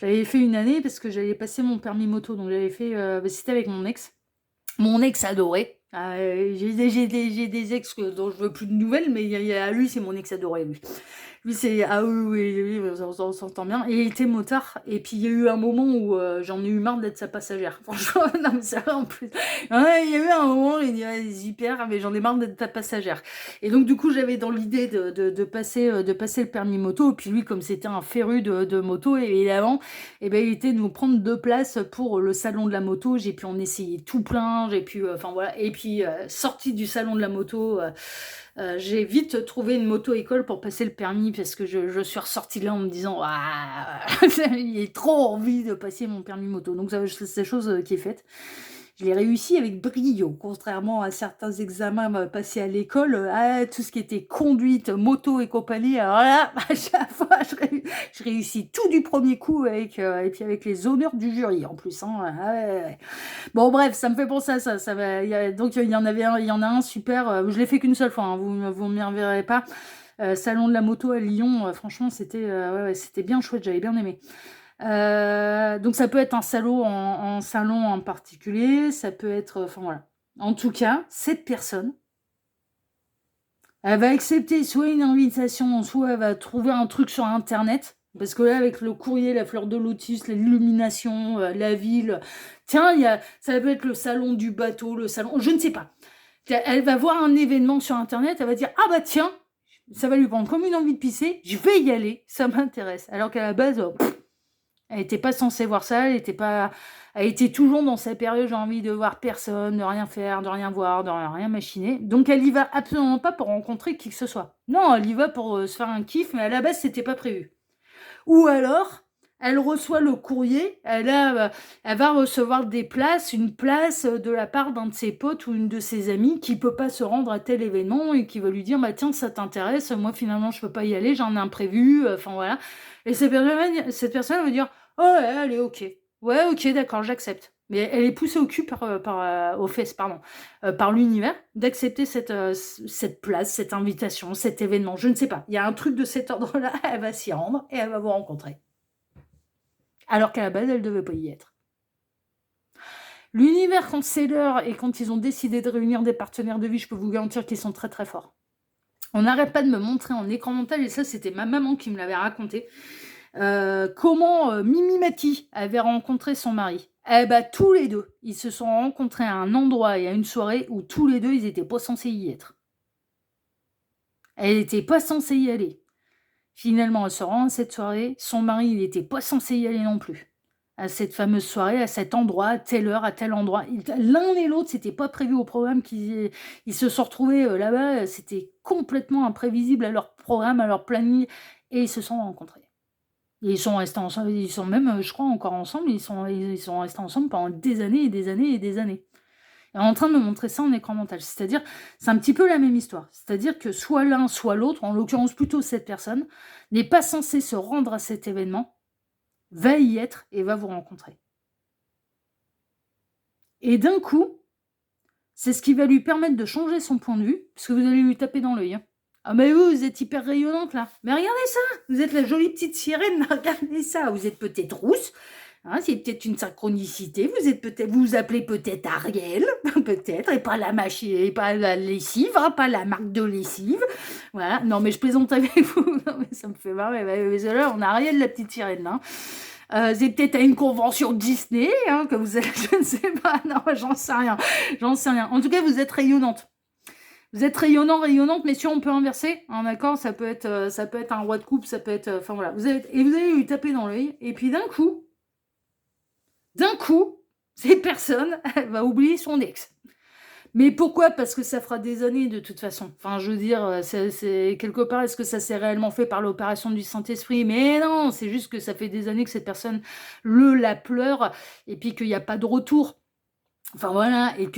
S1: Je l'avais fait une année parce que j'allais passer mon permis moto. Donc j'avais fait, c'était avec mon ex. Mon ex adoré. J'ai des ex dont je veux plus de nouvelles, mais lui, c'est mon ex adoré, lui. Lui, c'est... Ah oui, on s'entend bien. Et il était motard. Et puis, il y a eu un moment où j'en ai eu marre d'être sa passagère. Franchement, non, mais c'est vrai, en plus. Ouais, il y a eu un moment où il dit, super, mais j'en ai marre d'être ta passagère. Et donc, du coup, j'avais dans l'idée de passer le permis moto. Et puis, lui, comme c'était un féru de moto, évidemment, et ben, il était de nous prendre 2 places pour le salon de la moto. J'ai pu en essayer tout plein. J'ai pu... Enfin, voilà. Et puis, sortie du salon de la moto... j'ai vite trouvé une moto-école pour passer le permis parce que je suis ressortie là en me disant j'ai trop envie de passer mon permis moto. Donc c'est chose qui est faite. Je l'ai réussi avec brio, contrairement à certains examens passés à l'école. Tout ce qui était conduite, moto et compagnie, alors là, à chaque fois, je réussis tout du premier coup et puis avec les honneurs du jury en plus. Hein. Ouais. Bon, bref, ça me fait penser à ça. Donc, il y en a un super. Je l'ai fait qu'une seule fois, hein, vous ne m'y reverrez pas. Salon de la moto à Lyon, franchement, c'était bien chouette, j'avais bien aimé. Donc ça peut être un salon en particulier, ça peut être... Enfin voilà. En tout cas, cette personne, elle va accepter soit une invitation, soit elle va trouver un truc sur Internet. Parce que là, avec le courrier, la fleur de lotus, l'illumination, la ville... Tiens, ça peut être le salon du bateau, le salon... Je ne sais pas. Elle va voir un événement sur Internet, elle va dire « Ah bah tiens, ça va lui prendre comme une envie de pisser, je vais y aller, ça m'intéresse. » Alors qu'à la base... elle n'était pas censée voir ça, elle Elle était toujours dans sa période, j'ai envie de voir personne, de rien faire, de rien voir, de rien machiner. Donc elle y va absolument pas pour rencontrer qui que ce soit. Non, elle y va pour se faire un kiff, mais à la base, c'était pas prévu. Ou alors, elle reçoit le courrier, elle va recevoir une place de la part d'un de ses potes ou une de ses amies qui peut pas se rendre à tel événement et qui va lui dire, bah tiens, ça t'intéresse, moi finalement je peux pas y aller, j'en ai un prévu, enfin voilà. Et cette personne va dire, oh ouais, allez, ok. Ouais, ok, d'accord, j'accepte. Mais elle est poussée au cul aux fesses, pardon, par l'univers, d'accepter cette place, cette invitation, cet événement. Je ne sais pas. Il y a un truc de cet ordre-là, elle va s'y rendre et elle va vous rencontrer. Alors qu'à la base, elle ne devait pas y être. L'univers, quand c'est l'heure et quand ils ont décidé de réunir des partenaires de vie, je peux vous garantir qu'ils sont très très forts. On n'arrête pas de me montrer en écran mental, et ça, c'était ma maman qui me l'avait raconté. Comment Mimi Mati avait rencontré son mari. Eh ben, tous les deux, ils se sont rencontrés à un endroit et à une soirée où tous les deux, ils n'étaient pas censés y être. Elle n'était pas censée y aller. Finalement, elle se rend à cette soirée. Son mari, il n'était pas censé y aller non plus. À cette fameuse soirée, à cet endroit, à telle heure, à tel endroit. L'un et l'autre, c'était pas prévu au programme. Ils se sont retrouvés là-bas. C'était complètement imprévisible à leur programme, à leur planning. Et ils se sont rencontrés. Et ils sont restés ensemble, ils sont même, je crois, encore ensemble, ils sont restés ensemble pendant des années et des années et des années. Et en train de me montrer ça en écran mental. C'est-à-dire, c'est un petit peu la même histoire. C'est-à-dire que soit l'un, soit l'autre, en l'occurrence plutôt cette personne, n'est pas censée se rendre à cet événement, va y être et va vous rencontrer. Et d'un coup, c'est ce qui va lui permettre de changer son point de vue, parce que vous allez lui taper dans l'œil. Hein. Ah mais vous êtes hyper rayonnante là. Mais regardez ça, vous êtes la jolie petite sirène, regardez ça. Vous êtes peut-être rousse, hein, c'est peut-être une synchronicité. Vous vous appelez peut-être Ariel, peut-être, et pas la machine, et pas la lessive, hein, pas la marque de lessive. Voilà. Non mais je plaisante avec vous. Non mais ça me fait marrer. Mais là, on a Ariel la petite sirène. Hein. C'est peut-être à une convention Disney hein, que vous êtes, je ne sais pas. Non, j'en sais rien. J'en sais rien. En tout cas, vous êtes rayonnante. Vous êtes rayonnante, mais si on peut inverser, hein, d'accord, ça peut être un roi de coupe, ça peut être, enfin voilà, vous allez lui taper dans l'œil, et puis d'un coup, cette personne, elle va oublier son ex. Mais pourquoi? Parce que ça fera des années de toute façon. Enfin, je veux dire, c'est quelque part, est-ce que ça s'est réellement fait par l'opération du Saint-Esprit? Mais non, c'est juste que ça fait des années que cette personne la pleure, et puis qu'il n'y a pas de retour. Enfin voilà, et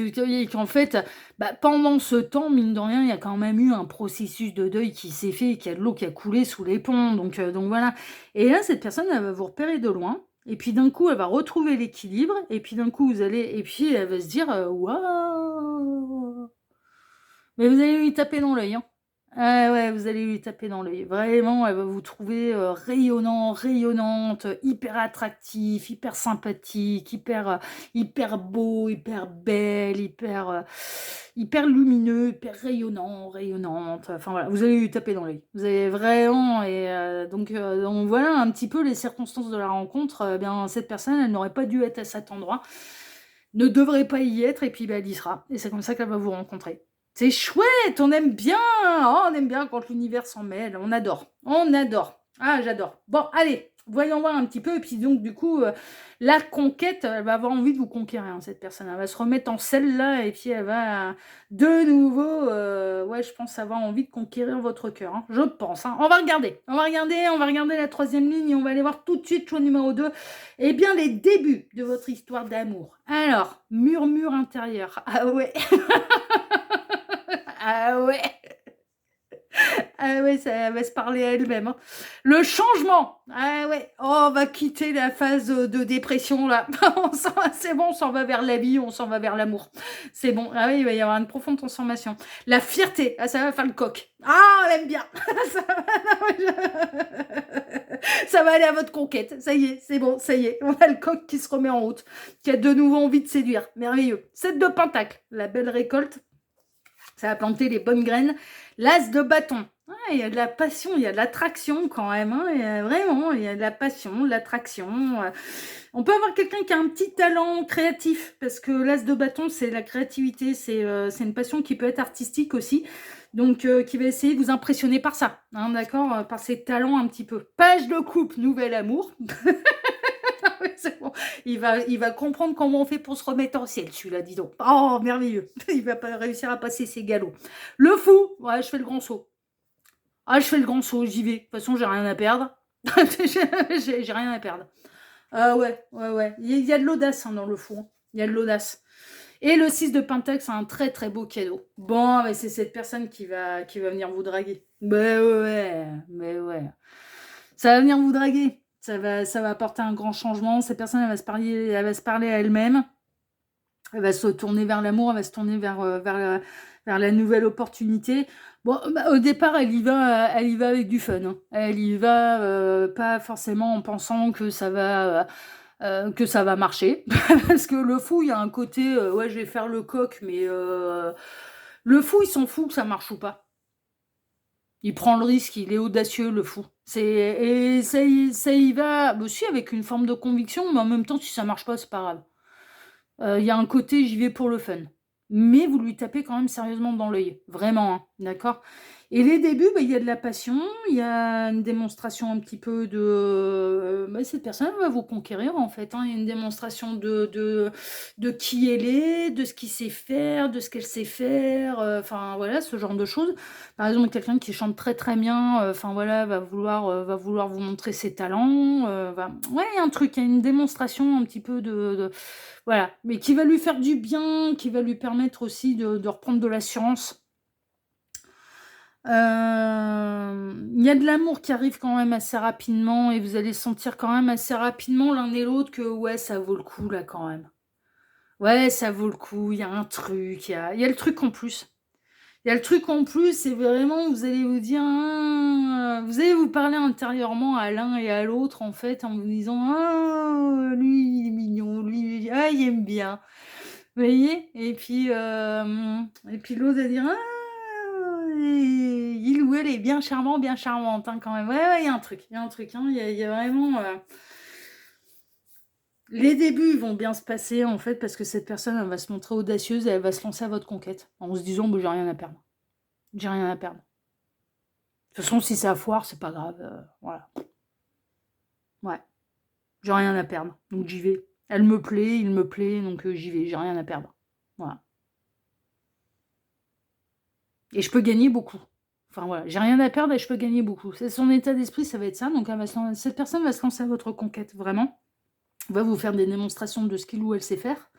S1: qu'en fait, pendant ce temps, mine de rien, il y a quand même eu un processus de deuil qui s'est fait, qu'il y a de l'eau qui a coulé sous les ponts, donc voilà. Et là, cette personne, elle va vous repérer de loin, et puis d'un coup, elle va retrouver l'équilibre, et puis d'un coup, et puis elle va se dire, waouh! Mais vous allez lui taper dans l'œil, hein. Ah ouais, vous allez lui taper dans l'œil. Vraiment, elle va vous trouver rayonnante, hyper attractif, hyper sympathique, hyper beau, hyper belle, hyper lumineux, hyper rayonnante. Enfin voilà, vous allez lui taper dans l'œil. Vous allez vraiment, donc voilà un petit peu les circonstances de la rencontre. Bien, cette personne, elle n'aurait pas dû être à cet endroit, ne devrait pas y être, et puis elle y sera. Et c'est comme ça qu'elle va vous rencontrer. C'est chouette, on aime bien. Oh, on aime bien quand l'univers s'en mêle. On adore. Ah, j'adore. Bon, allez, voyons voir un petit peu. Et puis donc, du coup, la conquête, elle va avoir envie de vous conquérir, hein, cette personne. Elle va se remettre en selle là, et puis elle va de nouveau, je pense avoir envie de conquérir votre cœur. Hein, je pense. Hein. On va regarder la troisième ligne et on va aller voir tout de suite choix numéro 2. Eh bien, les débuts de votre histoire d'amour. Alors, murmure intérieur. Ah ouais. Ah ouais. Ah ouais, ça va se parler à elle-même. Hein. Le changement. Ah ouais. Oh, on va quitter la phase de dépression là. C'est bon, on s'en va vers la vie, on s'en va vers l'amour. C'est bon. Ah oui, il va y avoir une profonde transformation. La fierté. Ah, ça va faire le coq. Ah, on aime bien. Ça va aller à votre conquête. Ça y est, c'est bon, ça y est. On a le coq qui se remet en route, qui a de nouveau envie de séduire. Merveilleux. 7 de pentacle. La belle récolte. Ça va planter les bonnes graines. L'as de bâton. Ouais, il y a de la passion, il y a de l'attraction quand même. Hein, vraiment, il y a de la passion, de l'attraction. On peut avoir quelqu'un qui a un petit talent créatif, parce que l'as de bâton, c'est la créativité, c'est une passion qui peut être artistique aussi. Donc, qui va essayer de vous impressionner par ça, hein, d'accord, par ses talents un petit peu. Page de coupe, nouvel amour. Ouais, c'est bon. Il va comprendre comment on fait pour se remettre en ciel, celui-là, dis donc. Oh, merveilleux. Il va pas réussir à passer ses galops. Le fou, ouais, je fais le grand saut. Ah, je fais le grand saut, j'y vais. De toute façon, j'ai rien à perdre. J'ai rien à perdre. Ah ouais, ouais, ouais. Il y a de l'audace dans le fou, hein. Il y a de l'audace. Et le 6 de Pentacle, c'est un très très beau cadeau. Bon, mais c'est cette personne qui va venir vous draguer. Mais ouais, mais ouais. Ça va venir vous draguer. Ça va apporter un grand changement. Cette personne, elle va se parler à elle-même. Elle va se tourner vers l'amour, elle va se tourner vers la nouvelle opportunité. Bon, bah, au départ, elle y va avec du fun, hein. Elle y va pas forcément en pensant que ça va marcher. Parce que le fou, il y a un côté, ouais, je vais faire le coq, mais le fou, il s'en fout que ça marche ou pas. Il prend le risque, il est audacieux, le fou. Et ça y va aussi avec une forme de conviction, mais en même temps, si ça marche pas, c'est pas grave. Il y a un côté, j'y vais pour le fun. Mais vous lui tapez quand même sérieusement dans l'œil. Vraiment, hein, d'accord? Et les débuts, bah, il y a de la passion, il y a une démonstration un petit peu de cette personne va vous conquérir, en fait, hein. Il y a une démonstration de qui elle est, de ce qu'il sait faire, de ce qu'elle sait faire, enfin, voilà, ce genre de choses. Par exemple, quelqu'un qui chante très, très bien, enfin, voilà, va vouloir vous montrer ses talents, ouais, il y a un truc, il y a une démonstration un petit peu voilà, mais qui va lui faire du bien, qui va lui permettre aussi de reprendre de l'assurance. Il y a de l'amour qui arrive quand même assez rapidement et vous allez sentir quand même assez rapidement l'un et l'autre que ouais, ça vaut le coup là quand même. Ouais, ça vaut le coup, il y a un truc, il y a le truc en plus. Il y a le truc en plus, c'est vraiment, vous allez vous dire, ah, vous allez vous parler intérieurement à l'un et à l'autre, en fait, en vous disant, ah, lui, il est mignon, lui, ah, il aime bien. Vous voyez? Et puis l'autre va dire, ah, il ou elle est bien charmant, bien charmante, hein, quand même. Ouais, ouais, il y a un truc, hein, il y a vraiment. Les débuts vont bien se passer, en fait, parce que cette personne, elle va se montrer audacieuse et elle va se lancer à votre conquête, en se disant, bah, j'ai rien à perdre. J'ai rien à perdre. De toute façon, si ça foire, c'est pas grave. Voilà. Ouais. J'ai rien à perdre. Donc j'y vais. Elle me plaît, il me plaît, donc j'y vais. J'ai rien à perdre. Voilà. Et je peux gagner beaucoup. Enfin voilà, j'ai rien à perdre et je peux gagner beaucoup. C'est son état d'esprit, ça va être ça. Donc cette personne va se lancer à votre conquête, vraiment. Va vous faire des démonstrations de ce qu'il ou elle sait faire.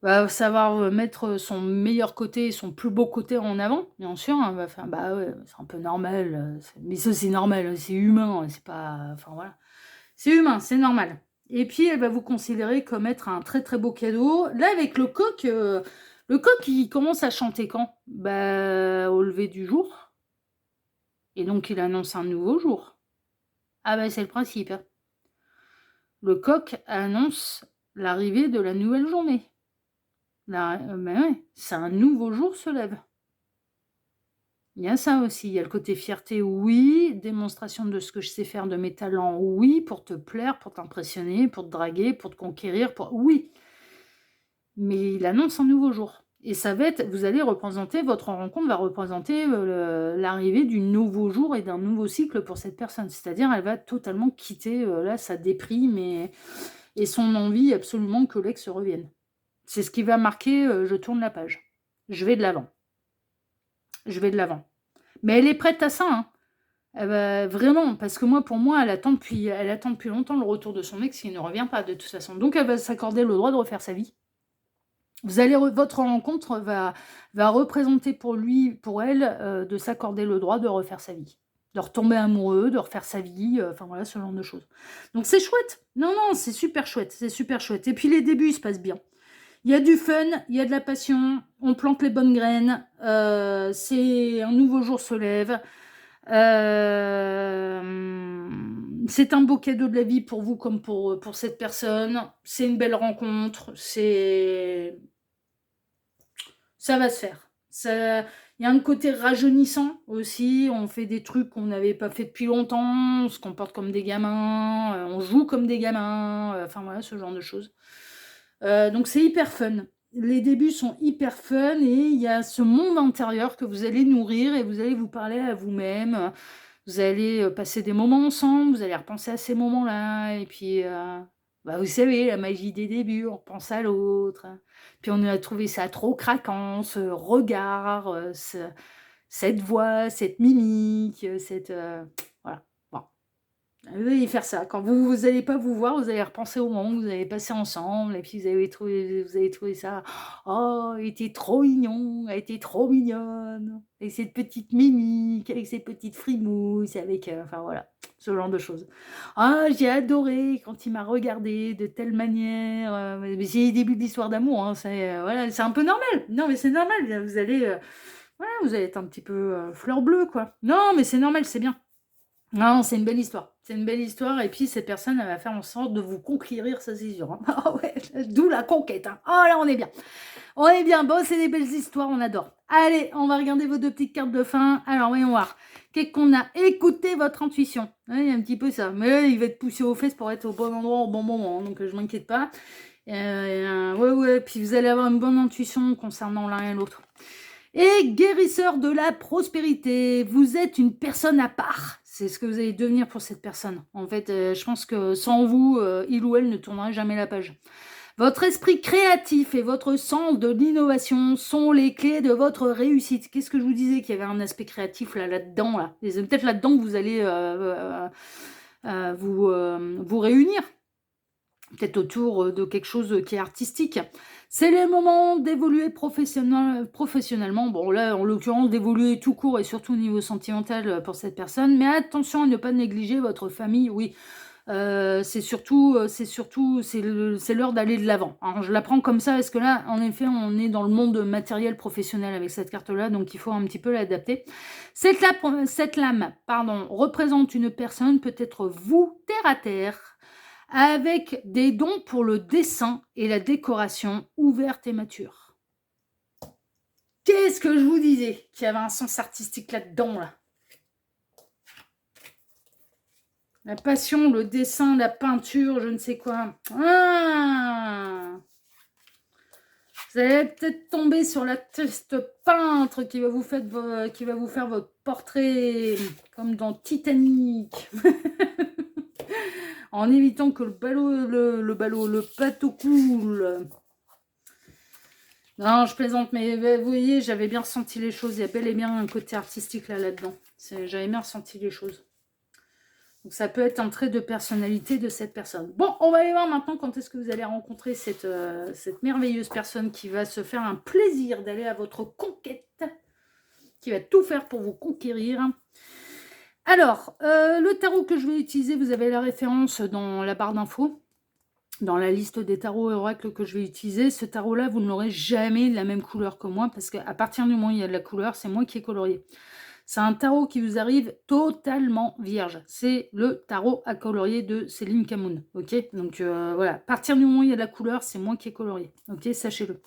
S1: Va savoir mettre son meilleur côté et son plus beau côté en avant, bien sûr, hein. Va faire, bah ouais, c'est un peu normal. Mais ça, c'est normal, c'est humain. C'est pas. Enfin voilà. C'est humain, c'est normal. Et puis, elle va vous considérer comme être un très très beau cadeau. Là, avec le coq, il commence à chanter quand? Bah, au lever du jour. Et donc, il annonce un nouveau jour. Ah bah, c'est le principe, hein. Le coq annonce l'arrivée de la nouvelle journée. Bah ouais, c'est un nouveau jour se lève. Il y a ça aussi, il y a le côté fierté, oui, démonstration de ce que je sais faire, de mes talents, oui, pour te plaire, pour t'impressionner, pour te draguer, pour te conquérir, oui. Mais il annonce un nouveau jour. Et ça va être, vous allez représenter, votre rencontre va représenter l'arrivée du nouveau jour et d'un nouveau cycle pour cette personne. C'est-à-dire, elle va totalement quitter là sa déprime et son envie absolument que l'ex revienne. C'est ce qui va marquer, je tourne la page. Je vais de l'avant. Je vais de l'avant. Mais elle est prête à ça, hein. Elle va vraiment, parce que pour moi, elle attend depuis longtemps le retour de son ex qui ne revient pas de toute façon. Donc elle va s'accorder le droit de refaire sa vie. Votre rencontre va représenter pour lui, pour elle, de s'accorder le droit de refaire sa vie. De retomber amoureux, de refaire sa vie, enfin voilà, ce genre de choses. Donc c'est chouette. Non, c'est super chouette, c'est super chouette. Et puis les débuts, ils se passent bien. Il y a du fun, il y a de la passion, on plante les bonnes graines, c'est un nouveau jour se lève. C'est un beau cadeau de la vie pour vous comme pour cette personne. C'est une belle rencontre. Ça va se faire. Il y a un côté rajeunissant aussi. On fait des trucs qu'on n'avait pas fait depuis longtemps. On se comporte comme des gamins. On joue comme des gamins. Enfin voilà, ce genre de choses. Donc c'est hyper fun. Les débuts sont hyper fun et il y a ce monde intérieur que vous allez nourrir et vous allez vous parler à vous-même. Vous allez passer des moments ensemble, vous allez repenser à ces moments-là et puis Bah, vous savez, la magie des débuts, on pense à l'autre, hein. Puis on a trouvé ça trop craquant, ce regard, cette voix, cette mimique, voilà. Bon, vous allez faire ça. Quand vous allez pas vous voir, vous allez repenser au moment où vous avez passé ensemble et puis vous allez trouver ça: «Oh, il était trop mignon, elle était trop mignonne, avec cette petite mimique, avec ses petites frimousses, avec» enfin voilà, ce genre de choses. «Ah, j'ai adoré quand il m'a regardé de telle manière», mais c'est les débuts de l'histoire d'amour, hein, voilà, c'est un peu normal. Non, mais c'est normal, vous allez, voilà, vous allez être un petit peu, fleur bleue, quoi. Non, mais c'est normal, c'est bien. Non, c'est une belle histoire. C'est une belle histoire et puis cette personne, elle va faire en sorte de vous conquérir, ça c'est sûr, hein. Ah ouais, d'où la conquête, hein. Oh là, on est bien. On est bien. Bon, c'est des belles histoires, on adore. Allez, on va regarder vos 2 petites cartes de fin. Alors, voyons voir. Qu'est-ce qu'on a? Écoutez votre intuition. Ouais, il y a un petit peu ça. Mais là, il va être poussé aux fesses pour être au bon endroit au bon moment, hein, donc je m'inquiète pas. Ouais, puis vous allez avoir une bonne intuition concernant l'un et l'autre. Et guérisseur de la prospérité, vous êtes une personne à part. C'est ce que vous allez devenir pour cette personne. En fait, je pense que sans vous, il ou elle ne tournerait jamais la page. Votre esprit créatif et votre sens de l'innovation sont les clés de votre réussite. Qu'est-ce que je vous disais qu'il y avait un aspect créatif là-dedans là. Et c'est peut-être là-dedans que vous allez vous réunir. Peut-être autour de quelque chose qui est artistique. C'est le moment d'évoluer professionnellement. Bon, là, en l'occurrence, d'évoluer tout court et surtout au niveau sentimental pour cette personne. Mais attention à ne pas négliger votre famille. Oui, c'est l'heure d'aller de l'avant. Alors, je la prends comme ça parce que là, en effet, on est dans le monde matériel professionnel avec cette carte-là, donc il faut un petit peu l'adapter. Cette lame, représente une personne, peut-être vous, terre à terre, avec des dons pour le dessin et la décoration ouverte et mature. Qu'est-ce que je vous disais qu'il y avait un sens artistique là-dedans, là? La passion, le dessin, la peinture, je ne sais quoi. Ah, vous allez peut-être tomber sur la triste peintre qui va vous faire votre portrait, comme dans Titanic. En évitant que le bateau coule. Non, je plaisante, mais vous voyez, j'avais bien ressenti les choses. Il y a bel et bien un côté artistique là-dedans. J'avais bien ressenti les choses. Donc ça peut être un trait de personnalité de cette personne. Bon, on va aller voir maintenant quand est-ce que vous allez rencontrer cette merveilleuse personne qui va se faire un plaisir d'aller à votre conquête, qui va tout faire pour vous conquérir. Alors, le tarot que je vais utiliser, vous avez la référence dans la barre d'infos. Dans la liste des tarots et oracles que je vais utiliser, ce tarot-là, vous ne l'aurez jamais de la même couleur que moi, parce qu'à partir du moment où il y a de la couleur, c'est moi qui ai colorié. C'est un tarot qui vous arrive totalement vierge. C'est le tarot à colorier de Céline Camoun. Ok, donc voilà, à partir du moment où il y a de la couleur, c'est moi qui ai colorié. Ok, sachez-le.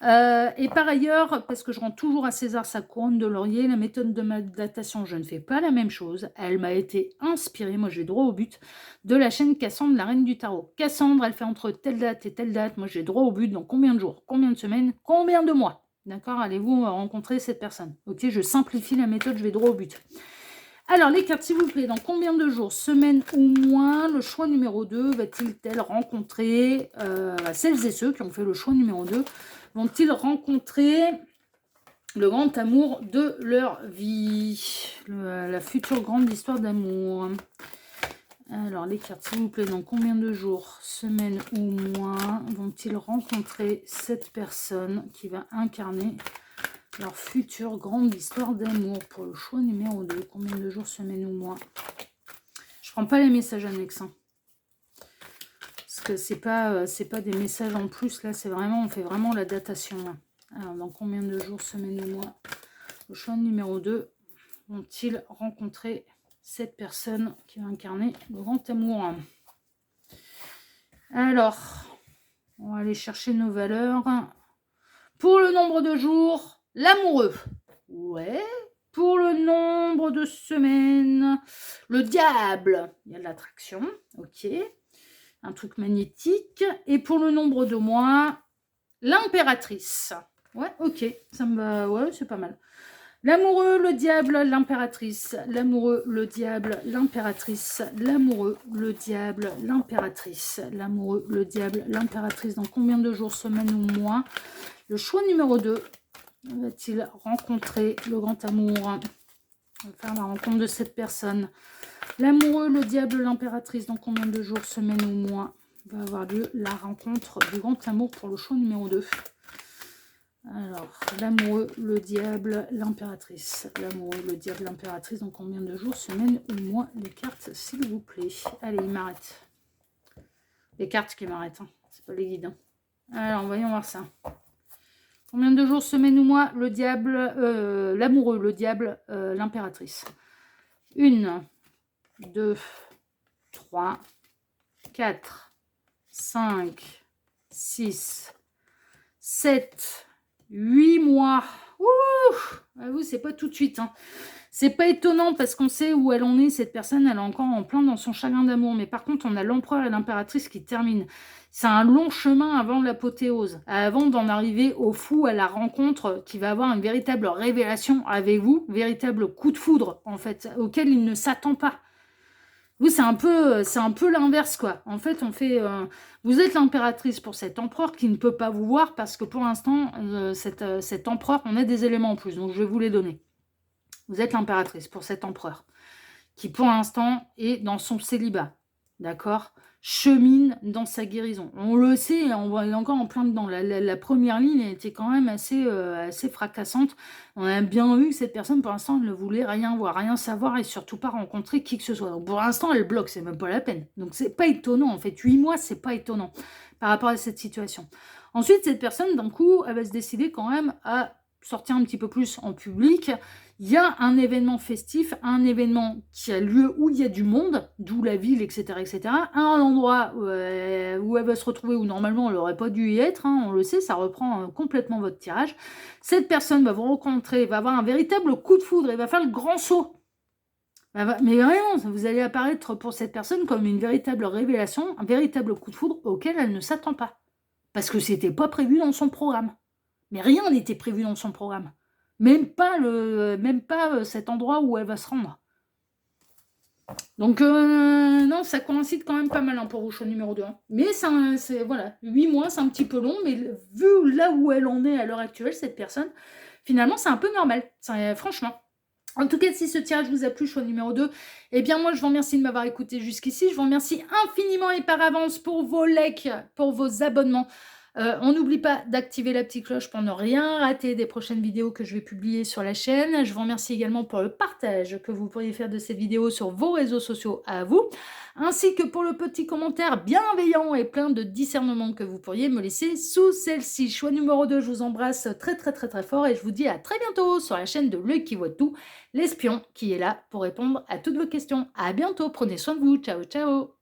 S1: Et par ailleurs, parce que je rends toujours à César sa couronne de laurier, la méthode de ma datation, je ne fais pas la même chose. Elle m'a été inspirée, moi je vais droit au but, de la chaîne Cassandre, la reine du tarot. Cassandre, elle fait entre telle date et telle date. Moi je vais droit au but, dans combien de jours, combien de semaines, combien de mois. D'accord, allez-vous rencontrer cette personne. Ok, je simplifie la méthode, je vais droit au but. Alors, les cartes, s'il vous plaît, dans combien de jours, semaines ou mois, le choix numéro 2 va-t-il rencontrer celles et ceux qui ont fait le choix numéro 2 vont-ils rencontrer le grand amour de leur vie, la future grande histoire d'amour? Alors, les cartes, s'il vous plaît, dans combien de jours, semaines ou mois vont-ils rencontrer cette personne qui va incarner leur future grande histoire d'amour pour le choix numéro 2? Combien de jours, semaines ou mois? Je prends pas les messages annexes. Hein. Parce que c'est pas des messages en plus. Là, c'est vraiment, on fait vraiment la datation. Là. Alors, dans combien de jours, semaines ou mois, le choix numéro 2 vont-ils rencontrer cette personne qui va incarner le grand amour? Alors, on va aller chercher nos valeurs. Pour le nombre de jours, l'amoureux. Ouais. Pour le nombre de semaines, le diable. Il y a de l'attraction. Ok. Un truc magnétique. Et pour le nombre de mois, l'impératrice. Ouais, ok. Ça me va. Ouais, c'est pas mal. L'amoureux, le diable, l'impératrice. L'amoureux, le diable, l'impératrice. L'amoureux, le diable, l'impératrice. L'amoureux, le diable, l'impératrice. Dans combien de jours, semaines ou mois? Le choix numéro 2. Va-t-il rencontrer le grand amour? On va faire la rencontre de cette personne. L'amoureux, le diable, l'impératrice. Dans combien de jours, semaines ou mois va avoir lieu la rencontre du grand amour pour le choix numéro 2? Alors, l'amoureux, le diable, l'impératrice. L'amoureux, le diable, l'impératrice. Dans combien de jours, semaines ou mois? Les cartes, s'il vous plaît. Allez, il m'arrête. Les cartes qui m'arrêtent, hein. C'est pas les guides. Hein. Alors, voyons voir ça. Combien de jours, semaines ou mois? Le diable, l'amoureux, le diable, l'impératrice. 1, 2, 3, 4, 5, 6, 7, 8 mois. Ouh, vous, c'est pas tout de suite. Hein. C'est pas étonnant parce qu'on sait où elle en est, cette personne. Elle est encore en plein dans son chagrin d'amour. Mais par contre, on a l'empereur et l'impératrice qui terminent. C'est un long chemin avant l'apothéose. Avant d'en arriver au fou, à la rencontre qui va avoir une véritable révélation avec vous. Véritable coup de foudre, en fait, auquel il ne s'attend pas. Vous, c'est un peu l'inverse, quoi. En fait, vous êtes l'impératrice pour cet empereur qui ne peut pas vous voir parce que pour l'instant, cet empereur, on a des éléments en plus, donc je vais vous les donner. Vous êtes l'impératrice pour cet empereur qui, pour l'instant, est dans son célibat, d'accord? Chemine dans sa guérison. On le sait, on est encore en plein dedans. La première ligne était quand même assez fracassante. On a bien vu que cette personne, pour l'instant, elle ne voulait rien voir, rien savoir et surtout pas rencontrer qui que ce soit. Donc, pour l'instant, elle bloque, c'est même pas la peine. Donc, c'est pas étonnant, en fait. 8 mois, c'est pas étonnant par rapport à cette situation. Ensuite, cette personne, d'un coup, elle va se décider quand même à sortir un petit peu plus en public. Il y a un événement festif, un événement qui a lieu où il y a du monde, d'où la ville, etc., etc. Un endroit où elle va se retrouver où normalement elle n'aurait pas dû y être, hein, on le sait, ça reprend complètement votre tirage. Cette personne va vous rencontrer, va avoir un véritable coup de foudre, et va faire le grand saut. Mais vraiment, vous allez apparaître pour cette personne comme une véritable révélation, un véritable coup de foudre auquel elle ne s'attend pas. Parce que c'était pas prévu dans son programme. Mais rien n'était prévu dans son programme. Même pas cet endroit où elle va se rendre. Donc, non, ça coïncide quand même pas mal hein, pour Rouge numéro 2. Hein. Mais voilà, 8 mois, c'est un petit peu long, mais vu là où elle en est à l'heure actuelle, cette personne, finalement, c'est un peu normal. Franchement. En tout cas, si ce tirage vous a plu, choix numéro 2, eh bien moi, je vous remercie de m'avoir écouté jusqu'ici. Je vous remercie infiniment et par avance pour vos likes, pour vos abonnements. On n'oublie pas d'activer la petite cloche pour ne rien rater des prochaines vidéos que je vais publier sur la chaîne. Je vous remercie également pour le partage que vous pourriez faire de cette vidéo sur vos réseaux sociaux à vous, ainsi que pour le petit commentaire bienveillant et plein de discernement que vous pourriez me laisser sous celle-ci. Choix numéro 2, je vous embrasse très très très très fort et je vous dis à très bientôt sur la chaîne de L'Œil qui voit tout, l'espion qui est là pour répondre à toutes vos questions. À bientôt, prenez soin de vous, ciao ciao.